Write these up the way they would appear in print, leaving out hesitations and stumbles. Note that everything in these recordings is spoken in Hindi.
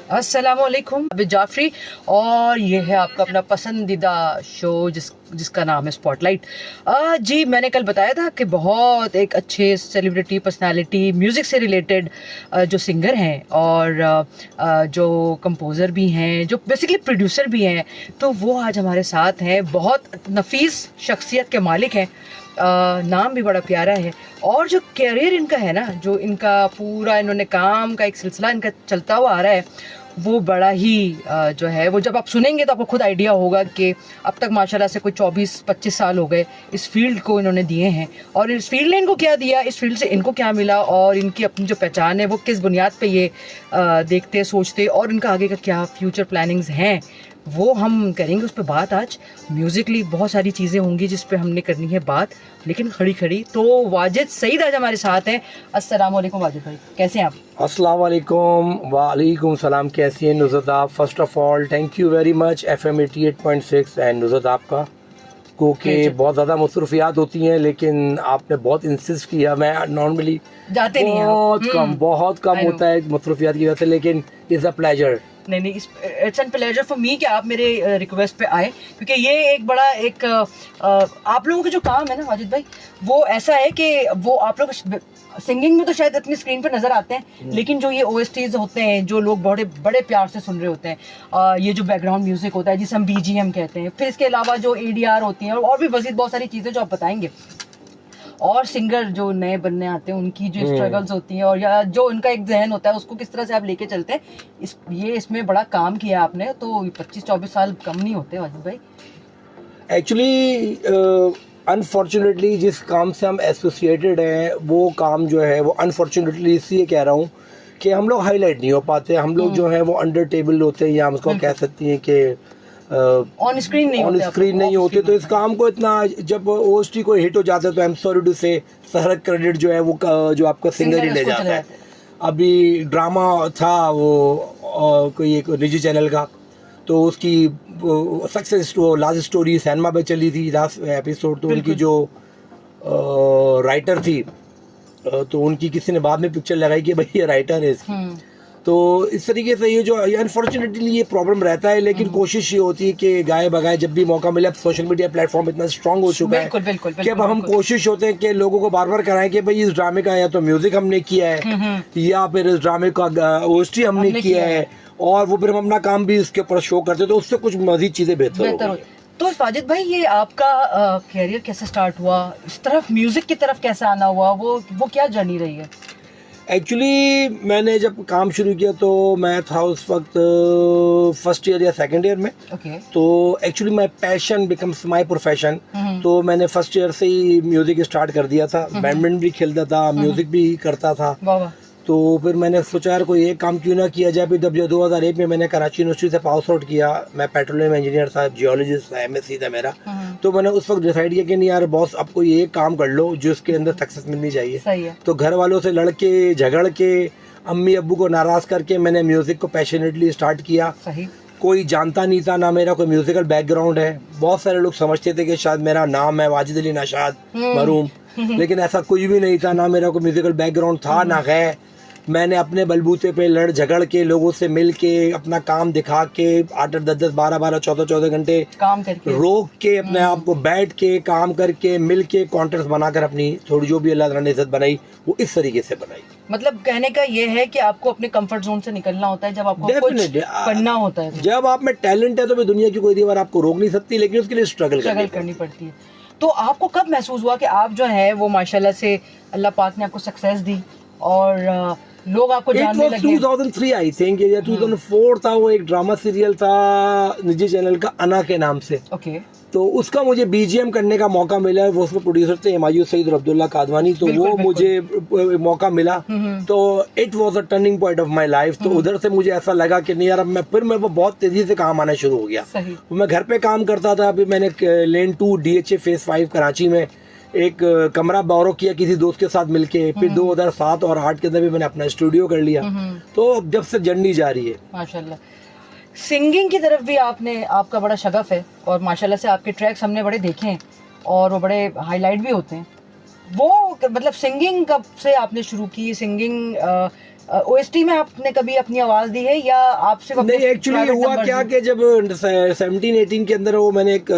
अस्सलामुअलैकुम अबी जाफरी। और ये है आपका अपना पसंदीदा शो जिसका नाम है स्पॉटलाइट। जी मैंने कल बताया था कि बहुत एक अच्छे सेलिब्रिटी पर्सनालिटी म्यूज़िक से रिलेटेड जो सिंगर हैं और जो कंपोज़र भी हैं, जो बेसिकली प्रोड्यूसर भी हैं, तो वो आज हमारे साथ हैं। बहुत नफीस शख्सियत के मालिक हैं। नाम भी बड़ा प्यारा है और जो कैरियर इनका है ना, जो इनका पूरा इन्होंने काम का एक सिलसिला इनका चलता हुआ आ रहा है, वो बड़ा ही जो है वो जब आप सुनेंगे तो आपको खुद आइडिया होगा कि अब तक माशाल्लाह से कोई 24-25 साल हो गए इस फील्ड को इन्होंने दिए हैं। और इस फील्ड ने इनको क्या दिया, इस फील्ड से इनको क्या मिला और इनकी अपनी जो पहचान है वो किस बुनियाद पे ये देखते सोचते और इनका आगे का क्या फ्यूचर प्लानिंग्स हैं, वो हम करेंगे उस पर बात। आज म्यूज़िकली बहुत सारी चीज़ें होंगी जिस पे हमने करनी है बात, लेकिन खड़ी खड़ी तो वाजिद सईद आज हमारे साथ हैं। अस्सलाम वालेकुम वाजिद भाई, कैसे हैं आप? अस्सलाम वालेकुम। वालेकुम सलाम। कैसी हैं नुज़रत आप? First of all thank you very much FM 88.6 and Nuzrat आपका को के बहुत ज़्यादा मसरूफियात होती हैं, लेकिन आपने बहुत इंसिस्ट किया। मैं नॉर्मली जाते नहीं हैं, बहुत कम होता है मसरूफियात की वजह से, लेकिन इज़ अ प्लेजर। नहीं it's an pleasure for me कि आप मेरे रिक्वेस्ट पे आए, क्योंकि ये एक बड़ा एक आप लोगों का जो काम है ना वाजिद भाई, वो ऐसा है कि वो आप लोग सिंगिंग में तो शायद अपनी स्क्रीन पर नजर आते हैं, लेकिन जो ये OSTs होते हैं जो लोग बड़े बड़े प्यार से सुन रहे होते हैं, ये जो बैकग्राउंड म्यूजिक होता है जिसे हम BGM कहते हैं, फिर इसके अलावा जो ADR होती हैं और भी मजीद बहुत सारी चीज़ें जो आप बताएंगे, और सिंगर जो नए बनने आते हैं उनकी जो स्ट्रगल्स होती हैं और या जो उनका एक जहन होता है उसको किस तरह से आप लेके चलते हैं, इसमें बड़ा काम किया आपने। तो 25-24 साल कम नहीं होते वाजिद भाई। एक्चुअली अनफॉर्चुनेटली जिस काम से हम एसोसिएटेड हैं वो काम जो है वो अनफॉर्चुनेटली इसलिए कह रहा हूँ कि हम लोग हाईलाइट नहीं हो पाते। हम लोग जो है वो अंडर टेबल होते हैं, या हम उसको कह सकती हैं कि ऑन स्क्रीन नहीं होते। तो इस काम को इतना जब OST को हिट हो जाता है तो आई एम सॉरी टू से सारा क्रेडिट जो है वो जो आपका सिंगर ही ले जाता है। अभी ड्रामा था वो कोई एक निजी चैनल का, तो उसकी सक्सेस लास्ट स्टोरी सिनेमा पे चली थी लास्ट एपिसोड। तो उनकी जो राइटर थी, तो उनकी किसी ने बाद में पिक्चर लगाई कि भाई ये राइटर है इसकी। तो इस तरीके से ये जो अनफॉर्चुनेटली ये प्रॉब्लम रहता है, लेकिन कोशिश ये होती है कि गाए बगाए जब भी मौका मिले। अब सोशल मीडिया प्लेटफॉर्म इतना स्ट्रांग हो चुका है कि अब हम कोशिश होते हैं कि लोगों को बार बार कराएं कि भाई इस ड्रामे का या तो म्यूजिक हमने किया है या फिर इस ड्रामे का OST हमने किया है, और वो फिर हम अपना काम भी इसके ऊपर शो करते हैं, तो उससे कुछ मजीद चीजें बेहतर हो। तो वाजिद भाई ये आपका कैरियर कैसे स्टार्ट हुआ, इस तरफ म्यूजिक की तरफ कैसे आना हुआ, वो क्या जर्नी रही है? एक्चुअली मैंने जब काम शुरू किया तो मैं था उस वक्त फर्स्ट ईयर या सेकंड ईयर में। तो actually my passion becomes my profession. तो मैंने फर्स्ट ईयर से ही म्यूजिक स्टार्ट कर दिया था। बैडमिंटन भी खेलता था, म्यूजिक भी करता था। तो फिर मैंने सोचा यार कोई एक काम क्यों ना किया जाए। फिर जब 2001 में मैंने कराची यूनिवर्सिटी से पास आउट किया, मैं पेट्रोलियम इंजीनियर था, जियोलॉजिस्ट था, MSc था मेरा। तो मैंने उस वक्त डिसाइड किया कि नहीं यार बॉस, अब कोई एक काम कर लो जो इसके अंदर सक्सेस मिलनी चाहिए। सही है। तो घर वालों से लड़के झगड़ के अम्मी अब्बू को नाराज करके मैंने म्यूजिक को पैशनेटली स्टार्ट किया। सही। कोई जानता नहीं था, ना मेरा कोई म्यूजिकल बैकग्राउंड है। बहुत सारे लोग समझते थे कि शायद मेरा नाम है वाजिद अली नशाद मरूम, लेकिन ऐसा कुछ भी नहीं था। ना मेरा कोई म्यूजिकल बैकग्राउंड था ना है। मैंने अपने बलबूते पे लड़ झगड़ के लोगों से मिल के अपना काम दिखा के 8-8, 10-10, 12-12, 14-14 घंटे काम करके रोक के अपने आप को बैठ के काम करके मिल के कॉन्ट्रैक्ट बनाकर अपनी थोड़ी जो भी अल्लाह ताला ने इज्जत बनाई वो इस तरीके से बनाई। मतलब कहने का ये है कि आपको अपने कंफर्ट जोन से निकलना होता है जब आपको कुछ करना होता है। जब आप में टैलेंट है तो दुनिया की कोई दीवार आपको रोक नहीं सकती, लेकिन उसके लिए स्ट्रगल करनी पड़ती है। तो आपको कब महसूस हुआ कि आप जो है वो माशाल्लाह से अल्लाह पाक ने आपको सक्सेस दी और लोग आपको जानने लगे? 2003 आई थिंक या 2004 था। वो एक ड्रामा सीरियल था निजी चैनल का अना के नाम से। तो उसका मुझे BGM करने का मौका मिला। वो उसके प्रोड्यूसर थे हुमायूं सईद और अब्दुल्ला कादवानी। तो वो मुझे मौका मिला, तो it was a turning point of my life. तो उधर से मुझे ऐसा लगा कि नहीं यार अब मैं वो बहुत तेजी से काम आना शुरू हो गया। मैं घर पे काम करता था। अभी मैंने लेन 2 DHA फेज 5 कराची में एक कमरा बोरो किया किसी दोस्त के साथ मिलके। फिर 2007 और 2008 के अंदर भी मैंने अपना स्टूडियो कर लिया। तो अब जब से जर्नी जारी है। माशाल्लाह। सिंगिंग की तरफ भी आपका बड़ा शगफ है और माशाल्लाह से आपके ट्रैक्स हमने बड़े देखे हैं और वो बड़े हाईलाइट भी होते हैं। वो मतलब सिंगिंग कब से आपने शुरू की? सिंगिंग ओएसटी में आपने कभी अपनी आवाज दी है या आप सिर्फ अपने नहीं, एक्चुअली private हुआ numbers क्या में? कि जब 17-18 के अंदर वो मैंने एक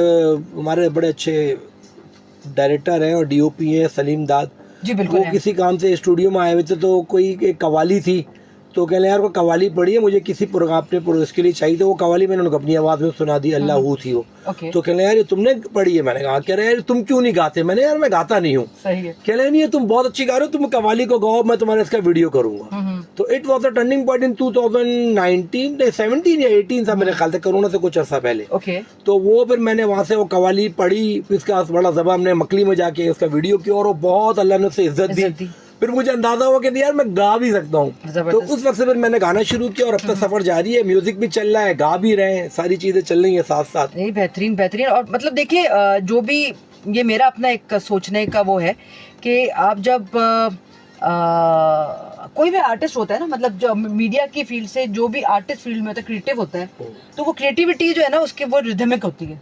हमारे बड़े अच्छे डायरेक्टर हैं और डीओपी हैं सलीम दाद, जी बिल्कुल वो है। किसी काम से स्टूडियो में आए हुए थे, तो कोई एक कवाली थी, तो कहने यार वो कवाली पढ़ी है, मुझे किसी प्रोग्राम अपने उसके लिए चाहिए, तो वो कवाली मैंने उनको अपनी आवाज़ में सुना दी, अल्लाह हू थी वो। ओके, तो कहने यार ये तुमने पढ़ी है? मैंने कहा, कह रहे यार तुम क्यों नहीं गाते? मैंने यार मैं गाता नहीं हूँ। सही है। कह रहे नहीं, ये तुम बहुत अच्छी गा रहे हो, तुम कवाली को गाओ, मैं तुम्हारा इसका वीडियो करूंगा। तो it was a turning point in 2019 17 या 18 था मेरे ख्याल से, कोरोना से कुछ अर्सा पहले। ओके, तो वो फिर मैंने वहां से वो कवाली पढ़ी, फिर इसका बड़ा जबा हमने मकली में जाके उसका वीडियो किया, और वो बहुत अल्लाह ने उसे इज्जत दी। फिर मुझे अंदाजा हुआ कि यार मैं गा भी सकता हूँ। तो उस वक्त से फिर मैंने गाना शुरू किया, और अब तक सफर जारी है, म्यूजिक भी चल रहा है, गा भी रहे हैं, सारी चीजें चल रही है साथ साथ। नहीं बेहतरीन बेहतरीन। और मतलब देखिए जो भी ये मेरा अपना एक सोचने का वो है कि आप जब कोई भी आर्टिस्ट होता है ना, मतलब जो मीडिया की फील्ड से जो भी आर्टिस्ट फील्ड में होता है, क्रिएटिव होता है, तो वो क्रिएटिविटी जो है ना उसके वो रिदमिक होती है,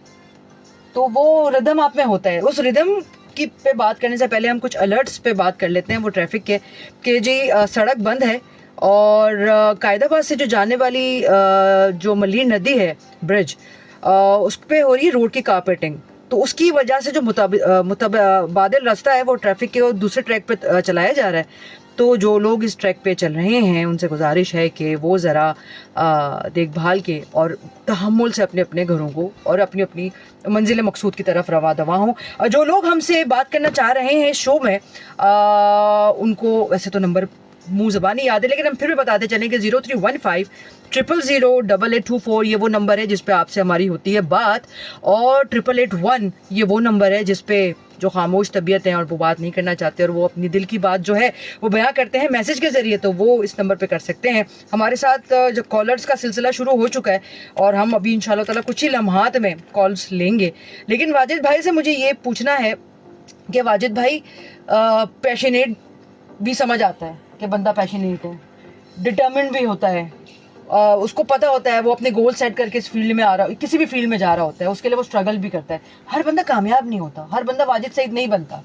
तो वो रिदम आप में होता है। उस रिदम की पे बात करने से पहले हम कुछ अलर्ट्स पे बात कर लेते हैं, वो ट्रैफिक के कि जी सड़क बंद है, और कायदाबाद से जो जाने वाली जो मलीर नदी है ब्रिज, उस पे हो रही है रोड की कारपेटिंग, तो उसकी वजह से जो मुतबादिल रास्ता है वो ट्रैफिक के दूसरे ट्रैक पे चलाया जा रहा है। तो जो लोग इस ट्रैक पे चल रहे हैं उनसे गुजारिश है कि वो ज़रा देखभाल के और तहम्मुल से अपने अपने घरों को और अपनी अपनी मंजिल मकसूद की तरफ रवा दवा हों। जो लोग हमसे बात करना चाह रहे हैं शो में, उनको वैसे तो नंबर मुंह ज़बानी याद है, लेकिन हम फिर भी बताते चलें कि 0315000824 ये वो नंबर है जिस पे आपसे हमारी होती है बात, और 8881 ये वो नंबर है जिस पे जो खामोश तबीयत हैं और वो बात नहीं करना चाहते और वो अपनी दिल की बात जो है वो बयां करते हैं मैसेज के जरिए, तो वो इस नंबर पे कर सकते हैं। हमारे साथ जो कॉलर्स का सिलसिला शुरू हो चुका है और हम अभी इंशाल्लाह ताला कुछ ही लम्हात में कॉल्स लेंगे, लेकिन वाजिद भाई से मुझे ये पूछना है कि वाजिद भाई पैशनेट भी समझ आता है कि बंदा पैशनेट है, डिटर्मिन्ड भी होता है, उसको पता होता है वो अपने गोल सेट करके इस फील्ड में आ रहा, किसी भी फील्ड में जा रहा होता है, उसके लिए वो स्ट्रगल भी करता है। हर बंदा कामयाब नहीं होता, हर बंदा वाजिद सईद नहीं बनता।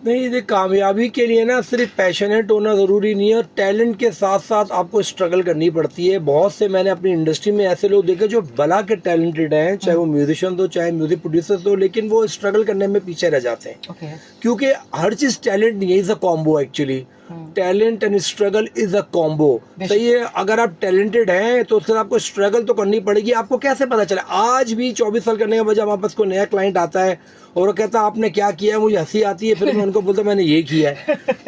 नहीं, ये कामयाबी के लिए ना सिर्फ पैशनेट होना ज़रूरी नहीं है, और टैलेंट के साथ साथ आपको स्ट्रगल करनी पड़ती है। बहुत से मैंने अपनी इंडस्ट्री में ऐसे लोग देखे जो भला के टैलेंटेड हैं, चाहे वो म्यूजिशियन हो चाहे म्यूजिक प्रोड्यूसर्स हो, लेकिन वो स्ट्रगल करने में पीछे रह जाते हैं। क्योंकि हर चीज़ टैलेंट नहीं है, is a combo actually. Talent and struggle is a combo. सही है, अगर आप टैलेंटेड हैं तो उसके आपको स्ट्रगल तो करनी पड़ेगी। आपको कैसे पता चले? आज भी 24 साल करने के बाद जब हमारे पास कोई नया क्लाइंट आता है और वो कहता है आपने क्या किया है, मुझे हंसी आती है, फिर मैं उनको बोलता मैंने ये किया है।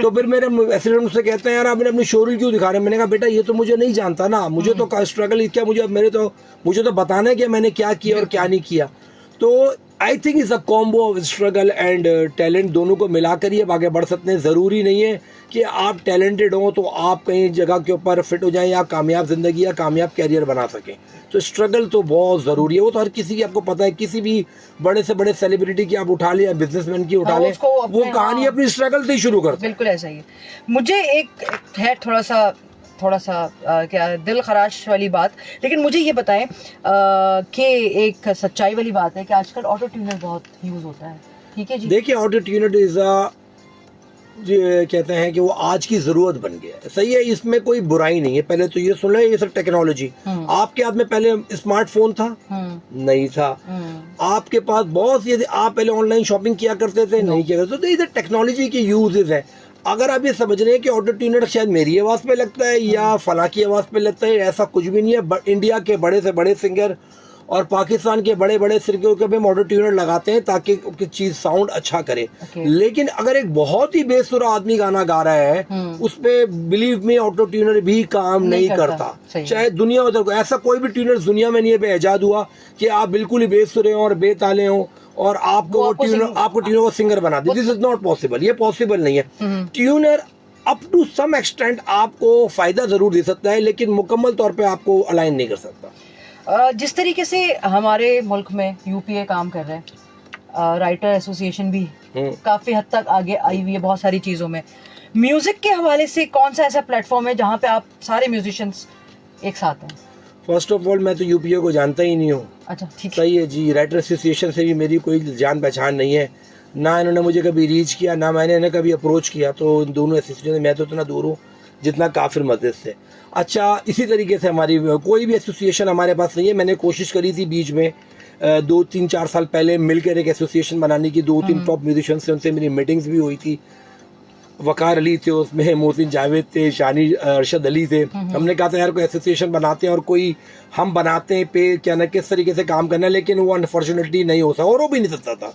तो फिर मेरे एसिडेंट मुझसे कहते हैं यार आपने अपनी शोरूम क्यों दिखा रहे हैं? मैंने कहा बेटा ये तो मुझे नहीं जानता ना, मुझे तो स्ट्रगल क्या, मुझे तो बताना है कि मैंने क्या किया और क्या नहीं किया। तो I think is a combo of struggle and talent, दोनों को मिलाकर ही आप आगे बढ़ सकते हैं। ज़रूरी नहीं है कि आप टैलेंटेड हो तो आप कहीं जगह के ऊपर फिट हो जाएं या कामयाब ज़िंदगी या कामयाब कैरियर बना सकें। तो स्ट्रगल तो बहुत ज़रूरी है, वो तो हर किसी की, आपको पता है, किसी भी बड़े से बड़े सेलिब्रिटी की आप उठा लें या बिजनेसमैन की उठा लें, वो कहानी अपनी स्ट्रगल से ही शुरू करते हैं। बिल्कुल ऐसा ही है। मुझे एक है थोड़ा सा क्या दिल खराश वाली बात, लेकिन मुझे ये बताएं कि एक सच्चाई वाली बात है कि आजकल ऑटो ट्यूनर बहुत यूज होता है, ठीक है जी? देखिए ऑटो ट्यूनर इज कहते हैं कि वो आज की जरूरत बन गया है। सही है, इसमें कोई बुराई नहीं है। पहले तो ये सुन ले, ये सब टेक्नोलॉजी, आपके हाथ में पहले स्मार्टफोन था? नहीं था। आपके पास बहुत सी, आप पहले ऑनलाइन शॉपिंग किया करते थे? नहीं किया करते। तो इधर टेक्नोलॉजी के यूजेस है। अगर आप ये समझ रहे हैं कि ऑटो ट्यूनर शायद मेरी आवाज पे लगता है या फला की आवाज पे लगता है, ऐसा कुछ भी नहीं है। इंडिया के बड़े से बड़े सिंगर और पाकिस्तान के बड़े बड़े सिंगर के भी ऑटो ट्यूनर लगाते हैं ताकि उसकी चीज साउंड अच्छा करे। लेकिन अगर एक बहुत ही बेसुरा आदमी गाना गा रहा है, उस पे बिलीव में ऑटो ट्यूनर भी काम नहीं करता। चाहे दुनिया में ऐसा कोई भी ट्यूनर दुनिया में नहीं है इजाद हुआ कि आप बिल्कुल ही बेसुरे हो और बेताले हो और आपको ट्यूनर को सिंगर बना दे। दिस इज नॉट पॉसिबल, ये पॉसिबल नहीं है। Tuner up to some extent आपको फायदा जरूर दे सकता है, लेकिन मुकम्मल तौर पे आपको अलाइन नहीं कर सकता। जिस तरीके से हमारे मुल्क में यूपीए काम कर रहे हैं, राइटर एसोसिएशन भी काफी हद तक आगे आई हुई है बहुत सारी चीजों में। म्यूजिक के हवाले से कौन सा ऐसा प्लेटफॉर्म है जहाँ पे आप सारे म्यूजिशियंस एक साथ हैं? फर्स्ट ऑफ ऑल मैं तो यूपीए को जानता ही नहीं हूँ। अच्छा, ठीक, सही है जी। राइटर एसोसिएशन से भी मेरी कोई जान पहचान नहीं है, ना इन्होंने मुझे कभी रीच किया, ना मैंने इन्हें कभी अप्रोच किया। तो इन दोनों एसोसिएशन से मैं तो इतना दूर हूँ, जितना काफिर मस्जिद से। अच्छा, इसी तरीके से हमारी कोई भी एसोसिएशन हमारे पास नहीं है। मैंने कोशिश करी थी बीच में 2-3-4 साल पहले मिलकर एक एसोसिएशन बनाने की, 2-3 टॉप म्यूजिशियंस से, उनसे मेरी मीटिंग्स भी हुई थी। वकार अली थे उसमें, मोहसिन जावेद थे, शानी अरशद अली थे। हमने कहा था यार कोई एसोसिएशन बनाते हैं और कोई हम बनाते हैं पे क्या ना किस तरीके से काम करना है, लेकिन वो अनफॉर्चुनेटली नहीं हो सकता और वो भी नहीं सकता था,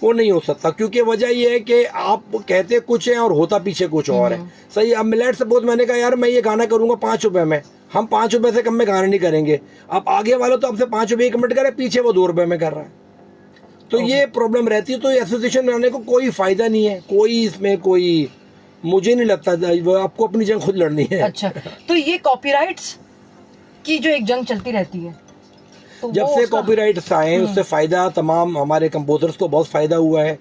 वो नहीं हो सकता क्योंकि वजह ये है कि आप कहते कुछ है और होता पीछे कुछ और है। सही, अब लेट सपोज मैंने कहा यार मैं ये गाना करूंगा 5 रुपए में, हम 5 रुपए से कम में गाना नहीं करेंगे। अब आगे वाला तो आपसे 5 रुपए कमेंट करे, पीछे वो 2 रुपए में कर रहा है, तो ये प्रॉब्लम रहती है। तो एसोसिएशन बनाने को कोई फायदा नहीं है, कोई इसमें कोई, मुझे नहीं लगता, आपको अपनी जंग खुद लड़नी है। अच्छा, तो ये कॉपीराइट्स की जो एक जंग चलती रहती है, तो जब से कॉपीराइट्स आए उससे फायदा तमाम हमारे कंपोजर्स को बहुत फायदा हुआ है,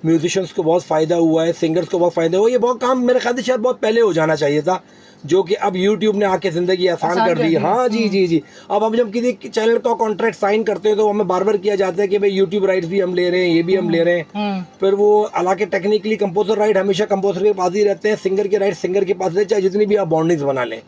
म्यूजिशियंस को बहुत फायदा हुआ है, सिंगर्स को बहुत फायदा हुआ है। ये बहुत काम मेरे ख्याल से शायद बहुत पहले हो जाना चाहिए था, जो कि अब यूट्यूब ने आके जिंदगी आसान कर दी। हाँ जी जी जी। अब हम जब किसी चैनल का कॉन्ट्रैक्ट साइन करते हैं तो हमें बार बार किया जाता है कि भाई यूट्यूब राइट्स भी हम ले रहे हैं, ये भी हम ले रहे हैं। फिर वो हालांकि टेक्निकली कंपोजर राइट हमेशा कंपोजर के पास ही रहते हैं, सिंगर के राइट सिंगर के पास रहते हैं, चाहे जितनी भी आप बाउंड्रीज बना लें।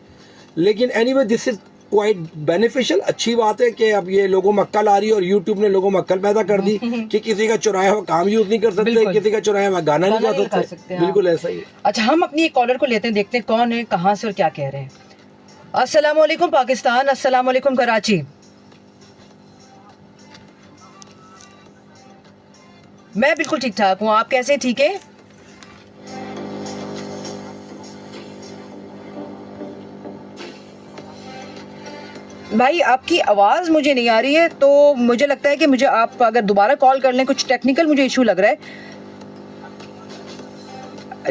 लेकिन anyway this is quite beneficial, अच्छी बात है कि अब ये लोगों में अक्ल आ रही है और यूट्यूब ने लोगों में अक्ल पैदा कर दी कि किसी का चुराया हुआ काम यूज नहीं कर सकते, किसी का चुराया हुआ गाना नहीं गा सकते। बिल्कुल ऐसा ही। अच्छा, हम अपनी एक कॉलर को लेते हैं, देखते हैं कौन है, कहाँ से और क्या कह रहे हैं। अस्सलाम वालेकुम पाकिस्तान, अस्सलाम वालेकुम कराची। मैं बिल्कुल ठीक ठाक हूँ, आप कैसे? ठीक है। भाई आपकी आवाज मुझे नहीं आ रही है, तो मुझे लगता है कि मुझे आप अगर दोबारा कॉल कर लें, कुछ टेक्निकल मुझे इशू लग रहा है।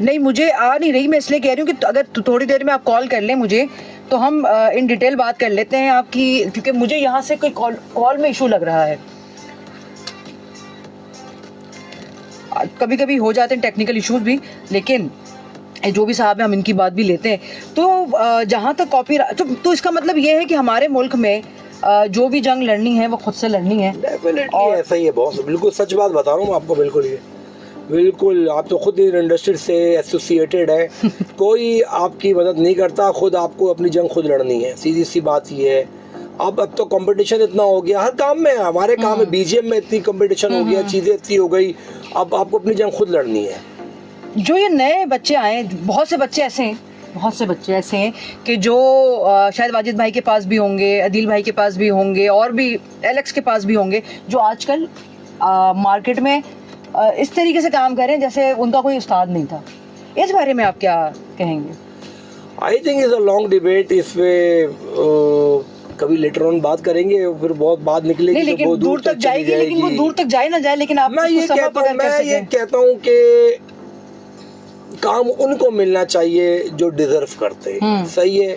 नहीं, मुझे आ नहीं रही, मैं इसलिए कह रही हूँ कि अगर थोड़ी देर में आप कॉल कर लें मुझे, तो हम इन डिटेल बात कर लेते हैं आपकी, क्योंकि मुझे यहाँ से कोई कॉल में इशू लग रहा है। कभी कभी हो जाते हैं टेक्निकल इश्यूज भी, लेकिन जो भी साहब है हम इनकी बात भी लेते हैं। तो जहाँ तक कॉपीराइट, तो इसका मतलब ये है कि हमारे मुल्क में जो भी जंग लड़नी है वो खुद से लड़नी है। डेफिनेटली ऐसा ही है बॉस, बिल्कुल सच बात बता रहा हूँ आपको। बिल्कुल ये बिल्कुल, आप तो खुद इंडस्ट्री से एसोसिएटेड है, कोई आपकी मदद नहीं करता, खुद आपको अपनी जंग खुद लड़नी है, सीधी सी बात ये है। अब तो कंपटीशन इतना हो गया हर काम में, हमारे काम में बीजीएम में इतनी कंपटीशन हो गया, चीजें इतनी हो गई, अब आपको अपनी जंग खुद लड़नी है। जो ये नए बच्चे आए, बहुत से बच्चे ऐसे हैं कि जो शायद वाजिद भाई के पास भी होंगे, अदील भाई के पास भी होंगे, और भी एलेक्स के पास भी होंगे, जो आजकल मार्केट में इस तरीके से काम कर रहे हैं जैसे उनका कोई उस्ताद नहीं था। इस बारे में आप क्या कहेंगे? I think is a long debate, इसमें कभी लेटर ऑन बात करेंगे, फिर बहुत बात निकलेगी, नहीं, लेकिन दूर तक जाएगी, लेकिन वो दूर तक जाए ना जाए, लेकिन आप मैं ये कहता हूँ कि काम उनको मिलना चाहिए जो डिजर्व करते हैं। सही है,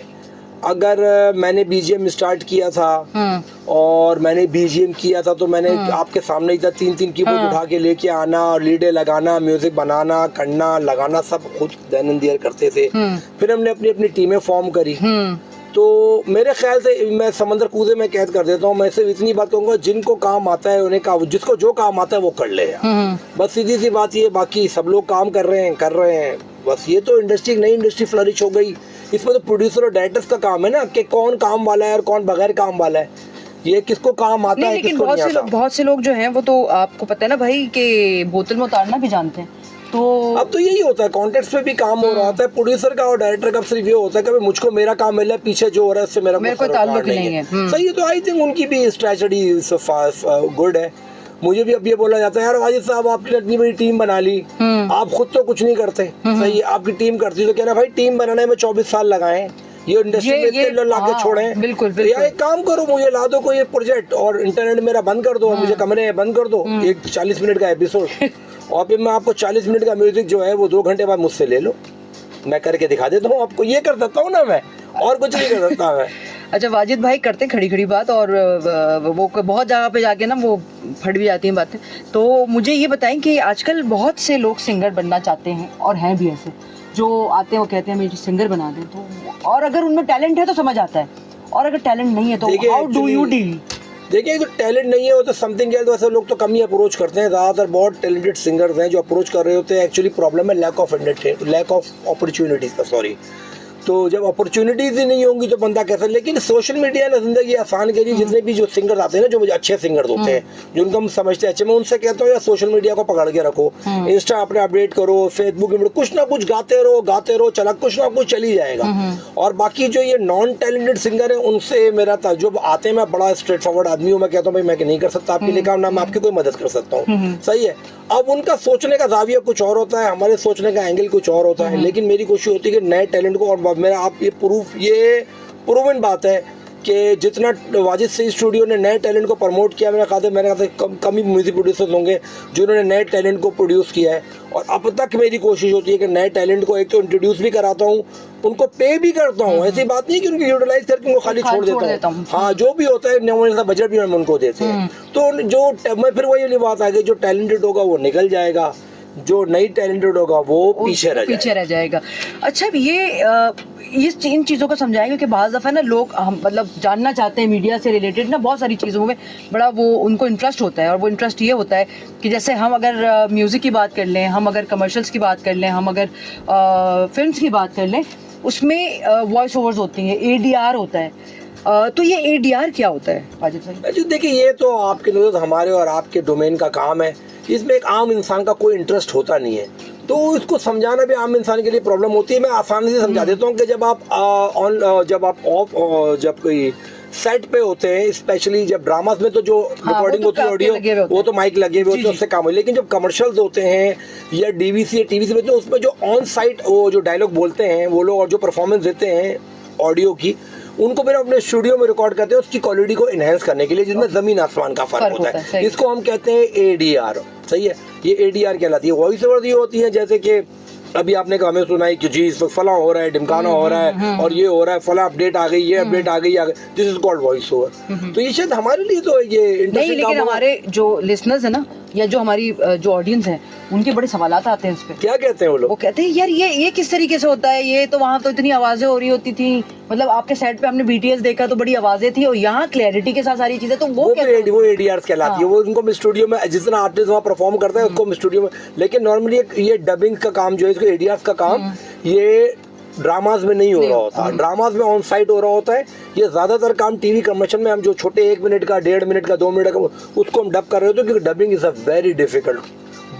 अगर मैंने बीजीएम स्टार्ट किया था और मैंने बीजीएम किया था तो मैंने आपके सामने ही था, 3-3 कीबोर्ड उठा के लेके आना और लीडें लगाना, म्यूजिक बनाना, करना, लगाना, सब खुद दैनंदियर करते थे। फिर हमने अपनी अपनी टीमें फॉर्म करी। तो मेरे ख्याल से मैं समंदर कूदे में कैद कर देता हूँ, मैं सिर्फ इतनी बात कहूँगा, जिनको काम आता है उन्हें काम, जिसको जो काम आता है वो कर ले। बस सीधी सी बात ये, बाकी सब लोग काम कर रहे हैं बस। ये तो इंडस्ट्री, नई इंडस्ट्री फ्लरिश हो गई, इसमें तो प्रोड्यूसर और डायरेक्टर्स का काम है ना कि कौन काम वाला है और कौन बगैर काम वाला है, ये किसको काम आता है, लेकिन बहुत से लोग जो हैं वो तो आपको पता है ना भाई कि बोतल में उतारना भी जानते हैं। तो अब तो यही होता है, कॉन्ट्रैक्ट्स पे भी काम हो रहा होता है, प्रोड्यूसर का और डायरेक्टर का सिर्फ ये होता है कि मुझको मेरा काम मिला है, पीछे जो हो रहा है उससे मेरा कोई ताल्लुक नहीं है। सही है, तो आई थिंक उनकी भी स्ट्रेटजी गुड है। मुझे भी अब ये बोला जाता है यार वाजिद साहब आपने इतनी बड़ी टीम बना ली, आप खुद तो कुछ नहीं करते। सही है, आपकी टीम करती तो कहना भाई टीम बनाने में 24 साल लगाए, ये इंडस्ट्री में इतने लोग लाके छोड़े। बिल्कुल यार एक काम करो, मुझे ला दो कोई प्रोजेक्ट और इंटरनेट मेरा बंद कर दो, मुझे कमरे बंद कर दो, एक 40 मिनट का एपिसोड, और फिर मैं आपको 40 मिनट का म्यूजिक जो है वो 2 घंटे बाद मुझसे ले लो, मैं करके दिखा देता हूँ आपको। ये कर सकता हूँ ना मैं, और कुछ नहीं कर सकता मैं। अच्छा, वाजिद भाई करते हैं खड़ी खड़ी बात, और वो बहुत जगह पे जाके ना वो फट भी जाती हैं बातें। तो मुझे ये बताएं कि आजकल बहुत से लोग सिंगर बनना चाहते हैं, और हैं भी ऐसे जो आते हैं, वो कहते हैं मुझे सिंगर बना दें, तो और अगर उनमें टैलेंट है तो समझ आता है, और अगर टैलेंट नहीं है तो हाउ डू यू डील? देखिए, जो टैलेंट नहीं है वो तो समथिंग एल्स, वैसे लोग तो कम ही अप्रोच करते हैं, ज़्यादातर बहुत टैलेंटेड सिंगर्स हैं जो अप्रोच कर रहे होते हैं। एक्चुअली प्रॉब्लम है लैक ऑफ अपॉर्चुनिटीज़ का, सॉरी। तो जब अपॉर्चुनिटीज ही नहीं होंगी तो बंदा कैसे, लेकिन सोशल मीडिया ने जिंदगी आसान करी। जितने भी जो सिंगर आते हैं ना, जो मुझे अच्छे सिंगर्स होते हैं, जिनको हम समझते हैं अच्छे, मैं उनसे कहता हूँ यार सोशल मीडिया को पकड़ के रखो, इंस्टा अपने अपडेट करो, फेसबुक में कुछ ना कुछ गाते रहो, चला कुछ ना कुछ चली जाएगा। और बाकी जो ये नॉन टैलेंटेड सिंगर है उनसे मेरा ताज्जुब आते हैं, मैं बड़ा स्ट्रेट फॉरवर्ड आदमी हूँ, मैं कहता हूँ भाई मैं नहीं कर सकता आपके लिए काम, ना मैं आपकी कोई मदद कर सकता हूँ, सही है। अब उनका सोचने का जाविया कुछ और होता है, हमारे सोचने का एंगल कुछ और होता है, लेकिन मेरी कोशिश होती है कि नए टैलेंट को, और मेरा आप ये प्रूवन बात है कि जितना वाजिद सईद स्टूडियो ने नए टैलेंट को प्रमोट किया, मेरे ख्याल से कम ही म्यूजिक प्रोड्यूसर्स होंगे जिन्होंने नए टैलेंट को प्रोड्यूस किया है। और अब तक मेरी कोशिश होती है कि नए टैलेंट को एक तो इंट्रोड्यूस भी कराता हूँ, उनको पे भी करता हूँ। ऐसी बात नहीं कि उनको यूटिलाइज करके उनको खाली छोड़ देता हूँ। हाँ, जो भी होता है नया बजट भी हम उनको देते हैं। तो जो मैं फिर वही बात आ गई, जो टैलेंटेड होगा वो निकल जाएगा, जो नई टैलेंटेड होगा वो पीछे रह जाएगा। अच्छा, इन चीज़ों को समझाएंगे कि बाज़ दफ़ा ना लोग हम मतलब जानना चाहते हैं मीडिया से रिलेटेड ना बहुत सारी चीज़ों में बड़ा वो उनको इंटरेस्ट होता है, और वो इंटरेस्ट ये होता है कि जैसे हम अगर म्यूज़िक की बात कर लें, हम अगर कमर्शियल्स की बात कर लें, हम अगर फिल्म्स की बात कर लें, उसमें वॉइस ओवर्स होती हैं, ADR होता है। तो ये ADR क्या होता है वाजिद भाई? देखिए, ये तो आपके लिए हमारे और आपके डोमेन का काम है, इसमें एक आम इंसान का कोई इंटरेस्ट होता नहीं है, तो इसको समझाना भी आम इंसान के लिए प्रॉब्लम होती है। मैं आसानी से समझा देता हूँ कि जब कोई सेट पे होते हैं, स्पेशली जब ड्रामास में तो जो रिकॉर्डिंग होती है ऑडियो, वो तो माइक लगे हुए होते हैं, उससे काम हो। लेकिन जब कमर्शियल्स होते हैं या DVC या TVC में, तो उसमें जो ऑन साइट वो जो डायलॉग बोलते हैं वो लोग, और जो परफॉर्मेंस देते हैं ऑडियो की, उनको फिर अपने स्टूडियो में रिकॉर्ड करते हैं उसकी क्वालिटी को इनहेंस करने के लिए, जिसमें जमीन आसमान का फर्क होता है। इसको हम कहते हैं ADR, सही है। ये ADR कहलाती है। वॉइस ओवर ये होती है, जैसे कि अभी आपने हमें सुनाई कि जी इस फला हो रहा है, ढिमकाना हो रहा है, और ये हो रहा है, फला अपडेट आ गई, ये अपडेट आ गई, this is called voice over. तो ये शायद हमारे लिए तो ये नहीं, लेकिन हमारे जो लिसनर्स है ना, या जो हमारी जो ऑडियंस है, उनके बड़े सवालात आते हैं इस पे। क्या कहते हैं वो लोग? वो कहते हैं यार ये किस तरीके से होता है, ये तो वहाँ तो इतनी आवाजें हो रही होती थी, मतलब आपके सेट पे हमने BTS देखा तो बड़ी आवाजें थी, और यहाँ क्लैरिटी के साथ सारी चीजें, तो वो ADR कहलाती है। वो उनको स्टूडियो में जितना आर्टिस्ट वहाँ परफॉर्म करता है उसको स्टूडियो में, लेकिन नॉर्मली ये डबिंग का काम जो है, इसको ADR का काम ये ड्रामाज में नहीं हो रहा होता, ड्रामाज में ऑन साइट हो रहा होता है। ये ज्यादातर काम टीवी कमर्शियल में हम जो छोटे 1 मिनट का, 1.5 मिनट का, 2 मिनट का, उसको हम डब कर रहे होते हैं, क्योंकि dubbing is a very difficult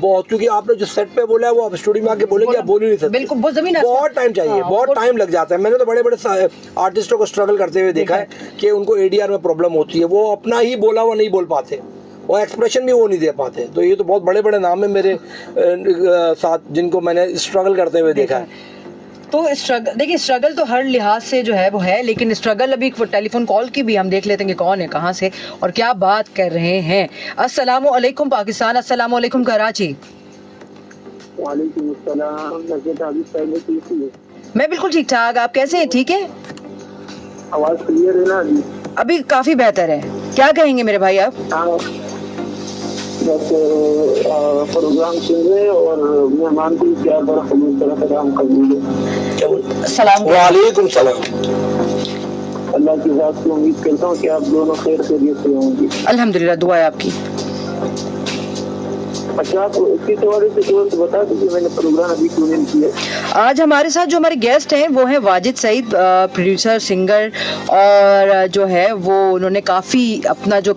बहुत, क्योंकि आपने जो सेट पे बोला है वो आप स्टूडियो में आके बोलेंगे, आप बोल ही नहीं सकते। बिल्कुल, बहुत टाइम चाहिए, बहुत टाइम लग जाता है। मैंने तो बड़े बड़े आर्टिस्टों को स्ट्रगल करते हुए देखा है कि उनको ADR में प्रॉब्लम होती है, वो अपना ही बोला हुआ नहीं बोल पाते, और एक्सप्रेशन भी वो नहीं दे पाते। तो ये तो बहुत बड़े बड़े नाम है मेरे साथ जिनको मैंने स्ट्रगल करते हुए देखा है। तो स्ट्रगल, देखिए स्ट्रगल तो हर लिहाज से जो है वो है, लेकिन स्ट्रगल अभी टेलीफोन कॉल की भी हम देख लेते हैं कि कौन है, कहाँ से और क्या बात कर रहे हैं। अस्सलामु अलैकुम पाकिस्तान, अस्सलामु अलैकुम कराची। वालेकुम अस्सलाम। मैं बिल्कुल ठीक ठाक, आप कैसे हैं? ठीक है, आवाज क्लियर है ना? अभी अभी काफी बेहतर है। क्या कहेंगे मेरे भाई आप? बस प्रोग्राम सुन रहे और मेहमान को क्या सलाम कर सलाम। वालेकुम सलाम। अल्लाह की बात से उम्मीद करता हूँ कि आप दोनों खैर खैरियत से होंगे। अल्हम्दुलिल्लाह, दुआ है आपकी। अच्छा, आप इसके हवाले से थोड़ा सा बता दीजिए, मैंने प्रोग्राम अभी क्यों नहीं किया। आज हमारे साथ जो हमारे गेस्ट हैं वो हैं वाजिद सईद, प्रोड्यूसर, सिंगर, और जो है वो उन्होंने काफ़ी अपना जो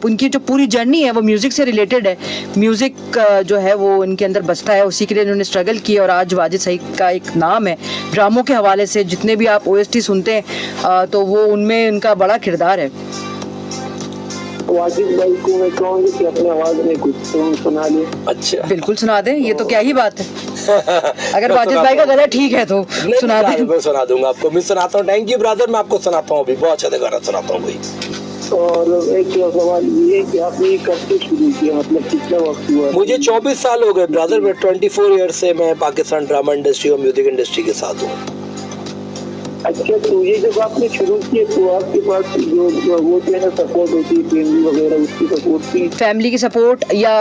उनकी जो पूरी जर्नी है वो म्यूज़िक से रिलेटेड है। म्यूज़िक जो है वो उनके अंदर बसता है, उसी के लिए उन्होंने स्ट्रगल की, और आज वाजिद सईद का एक नाम है। ड्रामों के हवाले से जितने भी आप OST सुनते हैं तो वो उनमें उनका बड़ा किरदार है। वाजिद भाई को मैं कहूँगी कि अपने आवाज में कुछ सुना ले। अच्छा, बिल्कुल सुना दें, ये तो क्या ही बात है। अगर वाजिद भाई का गला ठीक है तो सुना दें। मैं सुना दूंगा आपको, मैं सुनाता हूँ। थैंक यू ब्रदर, मैं आपको सुनाता हूँ, अभी बहुत अच्छा गाना सुनाता हूँ कोई। और एक सवाल ये है कि आपने कब से शुरू किया, मतलब कितना वक्त हुआ? मुझे 24 साल हो गए ब्रदर, मैं 24 ईयर से मैं पाकिस्तान ड्रामा इंडस्ट्री और म्यूजिक इंडस्ट्री के साथ हूँ। अच्छा, तो ये जब आपने शुरू किया तो आपके पास जो वो ना सपोर्ट होती है, फैमिली वगैरह, उसकी सपोर्ट थी? फैमिली की सपोर्ट या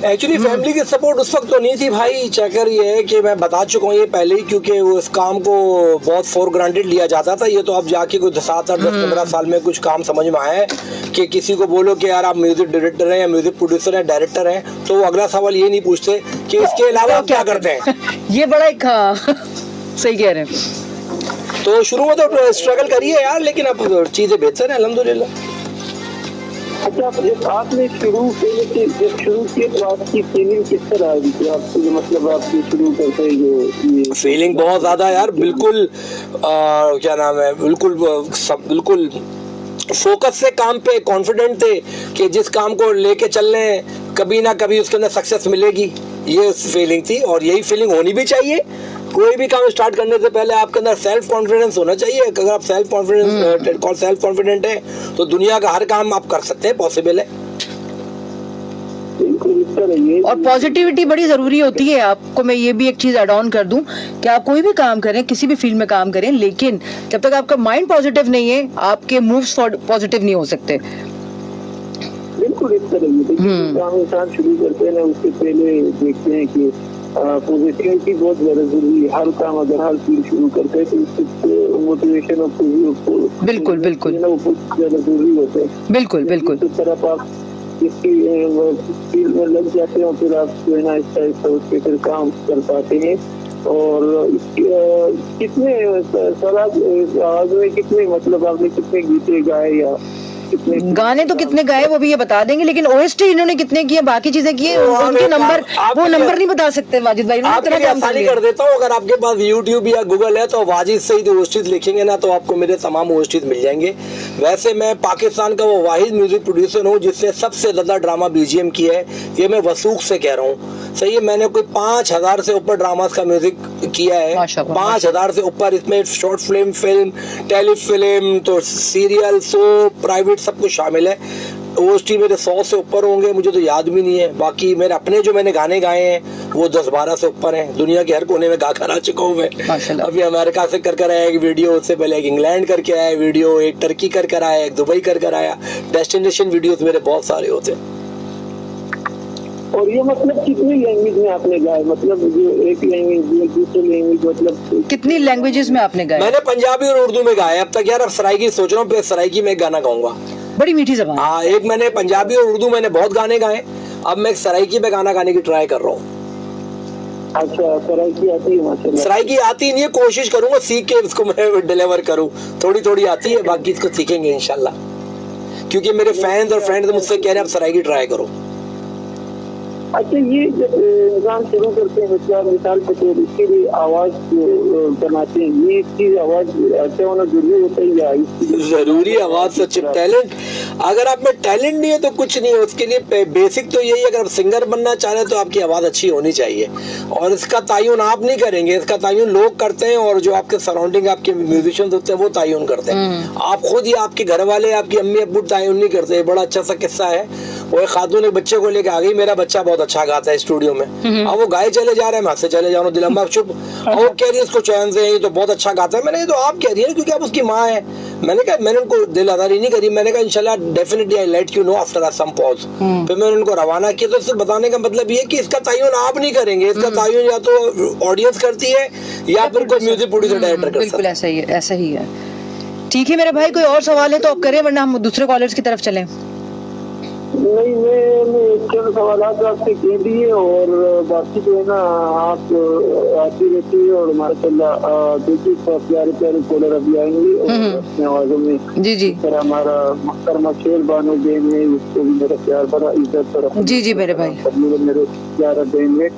एक्चुअली फैमिली की सपोर्ट उस वक्त तो नहीं थी भाई। चक्कर ये है कि मैं बता चुका हूँ ये पहले ही, क्योंकि उस काम को बहुत फॉर ग्रांटेड लिया जाता था। ये तो अब जाके कुछ 7, 8, 10, 15 साल में कुछ काम समझ में आया है कि किसी को बोलो कि यार आप म्यूजिक डायरेक्टर हैं या म्यूजिक प्रोड्यूसर हैं, डायरेक्टर हैं, तो वो अगला सवाल ये नहीं पूछते कि इसके अलावा आप क्या करते हैं। ये बड़ा एक सही कह रहे हैं। तो शुरू में तो स्ट्रगल करिए यार, लेकिन अब चीजें बेहतर है अल्हम्दुलिल्लाह। अच्छा, जब आपने शुरू किए तो आपकी फीलिंग किस तरह आई थी? आपको मतलब आपने शुरू करते जो ये फीलिंग बहुत ज्यादा यार, बिल्कुल क्या नाम है, बिल्कुल फोकस से काम पे कॉन्फिडेंट थे कि जिस काम को लेके चल रहे हैं कभी ना कभी उसके अंदर सक्सेस मिलेगी, ये फीलिंग थी। और यही फीलिंग होनी भी चाहिए। कोई भी काम स्टार्ट करने से पहले आपके अंदर सेल्फ कॉन्फिडेंस होना चाहिए। अगर आप सेल्फ कॉन्फिडेंट है तो दुनिया का हर काम आप कर सकते हैं, पॉसिबल है। और पॉजिटिविटी बड़ी जरूरी होती है। आपको मैं ये भी एक चीज ऐड ऑन कर दूं कि आप कोई भी काम करें, किसी भी फील्ड में काम करें, लेकिन जब तक आपका माइंड पॉजिटिव नहीं है, आपके मूव्स पॉजिटिव नहीं हो सकते। बिल्कुल इस तरह काम इंसान शुरू करते हैं ना, उससे पहले देखते हैं कि पॉजिटिविटी बहुत ज्यादा जरूरी है। हर काम अगर हर फील्ड शुरू करते हैं तो उससे मोटिवेशन और बिल्कुल ज्यादा जरूरी होता है। बिल्कुल बिल्कुल। इस तरफ आप इसकी फील्ड में लग जाते हो, फिर आप जो है ना आहिस्ता उसके फिर काम कर पाते हैं। और कितने आवाज में कितने मतलब आपने कितने गीते गाए या कितने गाने तो कितने गाए वो भी ये बता देंगे, लेकिन ओएसटी इन्होंने कितने किए, बाकी चीजें किए, उनके नंबर वो नंबर नहीं बता सकते वाजिद भाई। आपके लिए आसानी कर देता हूँ, अगर आपके पास यूट्यूब या गूगल है तो वाजिद सईद ओएसटीज लिखेंगे ना तो आपको मेरे तमाम ओएसटीज मिल जाएंगे। वैसे मैं पाकिस्तान का वो वाहिद म्यूजिक प्रोड्यूसर हूँ जिसने सबसे ज्यादा ड्रामा बीजीएम किया है, ये मैं वसूख से कह रहा हूँ। सही है, मैंने कोई 5000 से ऊपर ड्रामास का म्यूजिक किया है, 5000 से ऊपर। इसमें शॉर्ट फिल्म, टेलीफिल्म, तो सीरियल, सोप, प्राइवेट सब कुछ शामिल है। ओएसटी मेरे 100 से ऊपर होंगे, मुझे तो याद भी नहीं है। बाकी मेरे अपने जो मैंने गाने गाए हैं वो 10-12 से ऊपर हैं। दुनिया के हर कोने में गा कर आ चुका हूँ मैं। अभी अमेरिका से कर आया एक वीडियो, उससे पहले एक इंग्लैंड करके आया वीडियो, एक टर्की कर आया, एक दुबई कर आया। डेस्टिनेशन वीडियोस मेरे बहुत सारे होते हैं। और ये मतलब कितनी लैंग्वेज में आपने गाए? मतलब जो एक लैंग्वेज, दूसरी लैंग्वेज, मतलब कितनी लैंग्वेजेस में आपने गाए? मैंने पंजाबी और उर्दू में गाया अब तक यार। अब सराइकी सोच रहा हूँ, फिर सराइकी में एक गाना गाऊंगा। बड़ी मीठी जबान। हाँ, एक मैंने पंजाबी और उर्दू मैंने बहुत गाने गाए, अब मैं सराइकी में गाना गाने की ट्राई कर रहा हूँ। अच्छा, सराइकी आती है? माशाल्लाह। सराइकी आती नहीं है, कोशिश करूंगा सीख के इसको मैं डिलीवर करूँ। थोड़ी आती है, बाकी इसको सीखेंगे इंशाल्लाह, क्योंकि मेरे फैंस और फ्रेंड्स मुझसे कह रहे हैं आप सराइकी ट्राई करो। अच्छा, ये जब इंसान शुरू करते हैं मतलब मिसाल के तौर इसके लिए आवाज बनाते हैं, ये चीज आवाज अच्छा होना जरूरी होता है या जरूरी? आवाज सच टैलेंट, अगर आप में टैलेंट नहीं है तो कुछ नहीं है। उसके लिए बेसिक तो यही है, अगर आप सिंगर बनना चाह रहे हैं तो आपकी आवाज अच्छी होनी चाहिए। और इसका तायुन आप नहीं करेंगे, इसका तायुन लोग करते हैं, और जो आपके सराउंडिंग आपके म्यूजिशियंस होते हैं वो तायुन करते हैं। आप खुद या आपके घर वाले, आपकी अम्मी अब्बू तायुन नहीं करते। बड़ा अच्छा सा किस्सा है, वो एक खातून एक बच्चे को लेकर आ गई, मेरा बच्चा बहुत अच्छा गाता है स्टूडियो में। अब वो गाए चले जा रहे हैं, मैं से चले जा रहा हूँ, दिलम्बा चुप। और वो कह रही है इसको चैन से, ये तो बहुत अच्छा गाता है। मैंने ये तो आप कह रही है क्योंकि आप उसकी माँ है। मैंने उनको दिलादारी नहीं करी, मैंने कहा इंशाल्लाह definitely I let you know after some pause. फिर मैंने उनको रवाना किया। तो सिर्फ बताने का मतलब ये कि इसका तायुन आप नहीं करेंगे, इसका तायुन या तो ऑडियंस करती है या फिर कोई म्यूजिक प्रोड्यूसर डायरेक्टर करता है। बिल्कुल ऐसा ही है। ठीक है मेरे भाई, कोई और सवाल है तो आप करें, वरना हम दूसरे कॉलर्स की तरफ चलें। नहीं, मैं चंद सवाल आपसे कह दिए, और बाकी जो है ना आप आती रहती है। और माशाल्लाह देखिए प्यारे कॉलर अभी आएंगे और अपने आवाजों में जी तरह हमारा मुख्तरमा शेर बानो बहन है, उसको भी मेरा प्यार भरा इज्जत पर जी मेरे भाई, मेरे प्यारा बहन है,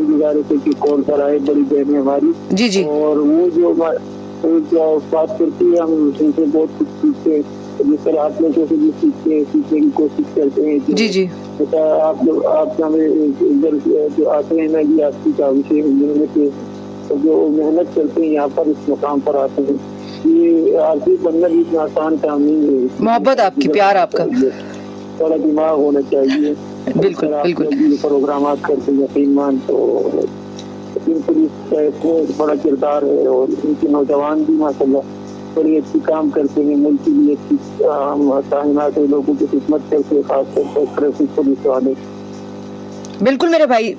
गुजारिश है कि कॉल पर आए, बड़ी बहन है हमारी जी। और वो जो बात करती है हम उनसे बहुत कुछ सीखते हैं, जिस तरह आप लोगों से भी सीखने की कोशिश करते हैं जी। आप लोग आप इधर जो आते हैं ना कि आपकी का विषय के तो जो मेहनत करते हैं यहाँ पर इस मुकाम पर आते हैं, ये आर्थिक बनना भी इतना आसान काम नहीं है। मोहब्बत आपकी, प्यार आपका, थोड़ा दिमाग होना चाहिए। बिल्कुल प्रोग्राम करते हैं यकीन तो बड़ा किरदार है, और इनके नौजवान भी माशाल्लाह बड़ी अच्छी काम करते हैं, मुल्क की भी अच्छी ताइनात लोगों की खिदमत करते हैं, खासतौर पर ट्रैफिक पुलिस वाले। बिल्कुल मेरे भाई,